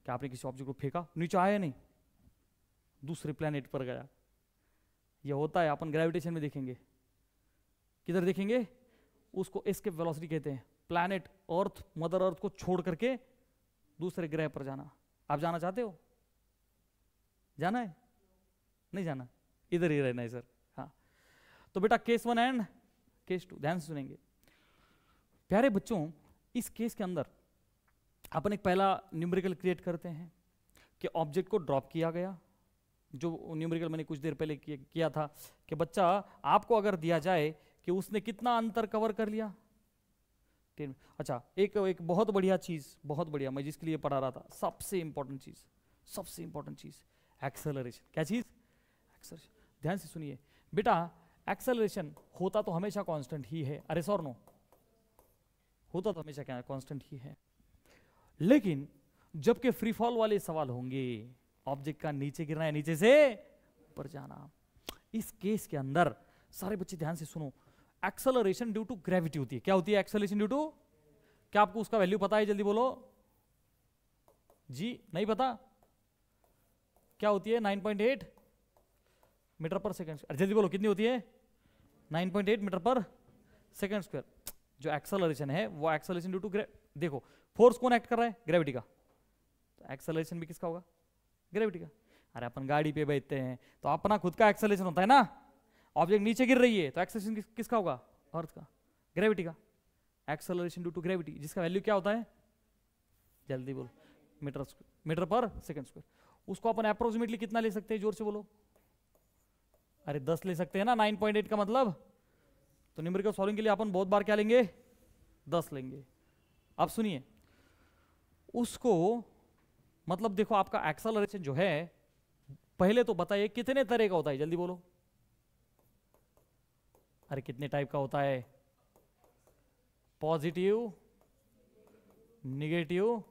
[SPEAKER 1] कि आपने किसी ऑब्जेक्ट को फेंका, नीचे आया नहीं, दूसरे प्लैनेट पर गया? ये होता है, अपन ग्रेविटेशन में देखेंगे। किधर देखेंगे? उसको एस्केप वेलोसिटी कहते हैं। प्लैनेट अर्थ, मदर अर्थ को छोड़ करके दूसरे ग्रह पर जाना। आप जाना चाहते हो? जाना है? नहीं जाना, इधर ही रहना है सर। हाँ, तो बेटा केस 1 एंड केस 2 ध्यान से सुनेंगे। प्यारे बच्चों, इस केस के अंदर अपन एक पहला न्यूमेरिकल क्रिएट करते हैं कि ऑब्जेक्ट को ड्रॉप किया गया। जो न्यूमेरिकल मैंने कुछ देर पहले किया था कि बच्चा आपको अगर दिया जाए कि उसने कितना अंतर कवर कर लिया, 10। अच्छा, एक बहुत बढ़िया चीज, बहुत बढ़िया, मैं जिसके लिए पढ़ा रहा था, सबसे इंपॉर्टेंट चीज एक्सेलरेशन। क्या चीज? एक्सेलरेशन। ध्यान से सुनिए बेटा, एक्सेलरेशन होता तो हमेशा कांस्टेंट ही है। अरे सर नो, होता तो हमेशा क्या कांस्टेंट ही है, लेकिन जबकि फ्री फॉल वाले सवाल होंगे, ऑब्जेक्ट का नीचे गिरना है, नीचे से ऊपर जाना, इस केस के अंदर सारे बच्चे ध्यान से सुनो, एक्सेलरेशन ड्यू टू ग्रेविटी होती है। क्या होती है एक्सेलरेशन ड्यू टू? क्या आपको उसका वैल्यू पता है? जल्दी बोलो जी। नहीं पता? क्या होती है? 9.8 मीटर पर सेकंड स्क्वायर। जल्दी बोलो कितनी होती है? 9.8 मीटर पर सेकंड स्क्वायर। जो एक्सेलरेशन है वो एक्सेलरेशन ड्यू टू देखो फोर्स कौन एक्ट कर रहा है? ग्रेविटी का। तो एक्सेलरेशन भी किसका होगा? ग्रेविटी का। अरे अपन गाड़ी पे बैठते हैं तो अपना खुद का एक्सेलरेशन होता है ना, ऑब्जेक्ट नीचे गिर रही है तो एक्सेलरेशन किसका होगा? अर्थ का, ग्रेविटी का। एक्सेलरेशन ड्यू टू ग्रेविटी, जिसका वैल्यू क्या होता है? जल्दी बोलो, मीटर पर सेकंड स्क्वायर। उसको अपन अप्रोक्सीमेटली कितना ले सकते हैं? जोर से बोलो। अरे 10 ले सकते हैं ना, 9.8 का मतलब। तो न्यूमेरिकल सॉल्विंग के लिए अपन बहुत बार क्या लेंगे? 10 लेंगे। अब सुनिए, उसको मतलब देखो आपका एक्सेलरेशन जो है, पहले तो बताइए कितने तरह का होता है? जल्दी बोलो। अरे कितने टाइप का होता है? Positive, negative.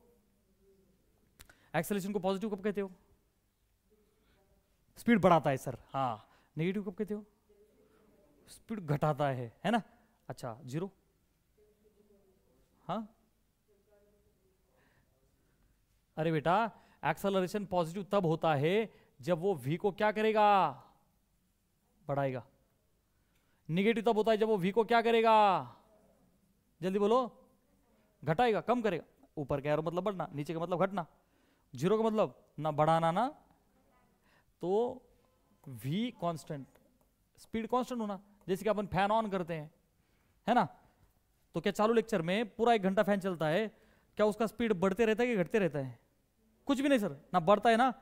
[SPEAKER 1] एक्सेलरेशन को पॉजिटिव कब कहते हो? स्पीड बढ़ाता है सर। हाँ, नेगेटिव कब कहते हो? स्पीड घटाता है ना? अच्छा, जीरो? हाँ, अरे बेटा एक्सेलरेशन पॉजिटिव तब होता है जब वो v को क्या करेगा? बढ़ाएगा। निगेटिव तब होता है जब वो v को क्या करेगा? जल्दी बोलो। घटाएगा, कम करेगा। ऊपर का एरो मतलब बढ़ना, नीचे का मतलब घटना, जीरो का मतलब ना बढ़ाना ना। तो v कांस्टेंट, स्पीड कांस्टेंट होना। जैसे कि अपन फैन ऑन करते हैं, है ना? तो क्या चालू लेक्चर में पूरा 1 घंटा फैन चलता है, क्या उसका स्पीड बढ़ते रहता है कि घटते रहता है? कुछ भी नहीं सर, ना बढ़ता है ना,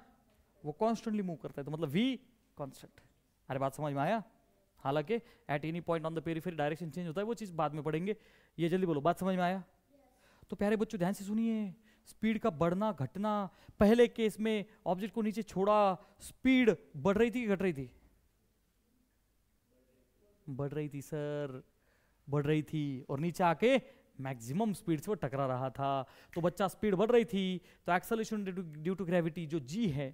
[SPEAKER 1] वो कॉन्स्टेंटली मूव करता है, तो मतलब v कांस्टेंट। अरे बात समझ में आया? हालांकि at any point on the periphery direction change होता है, वो चीज बाद में पढ़ेंगे। ये जल्दी बोलो, बात समझ में आया? तो प्यारे बच्चों ध्यान से सुनिए, स्पीड का बढ़ना घटना। पहले केस में ऑब्जेक्ट को नीचे छोड़ा, स्पीड बढ़ रही थी कि घट रही थी? बढ़ रही थी सर, बढ़ रही थी, और नीचे आके मैक्सिमम स्पीड से वो टकरा रहा था, तो बच्चा स्पीड बढ़ रही थी, तो एक्सेलरेशन ड्यू टू ग्रेविटी जो जी है,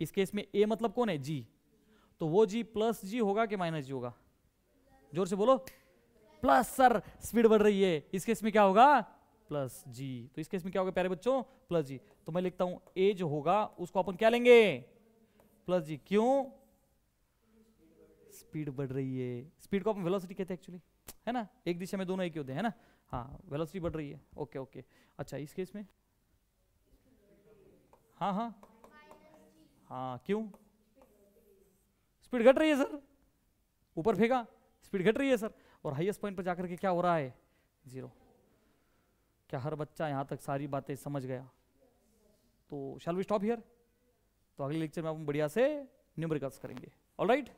[SPEAKER 1] इस केस में ए मतलब कौन है, जी, तो वो जी प्लस जी होगा कि माइनस जी होगा, जोर से बोलो, प्लस सर, स्पीड बढ़ रही है, इस केस में क्या होगा, प्लस जी, तो इस केस में क्या होगा प्यारे बच्चों, प्लस जी, तो मैं लिखता हूं ए जो होगा उसको अपन क्या लेंगे, प्लस जी, क्यों, स्पीड बढ़ रही है, स्पीड को अपन वेलोसिटी कहते हैं एक्चुअली, है ना, एक दिशा में दोनों एक ही होते हैं, है ना, हाँ वेलोसिटी बढ़ रही है, ओके ओके, अच्छा इस केस में, हाँ हाँ हाँ, क्यों, स्पीड घट रही है सर, ऊपर फेंका, स्पीड घट रही है सर, और हाईएस्ट पॉइंट पर जाकर के क्या हो रहा है, 0। क्या हर बच्चा यहां तक सारी बातें समझ गया, तो शैल वी स्टॉप हियर, तो अगले लेक्चर में हम बढ़िया से न्यूमेरिकल्स करेंगे, ऑलराइट।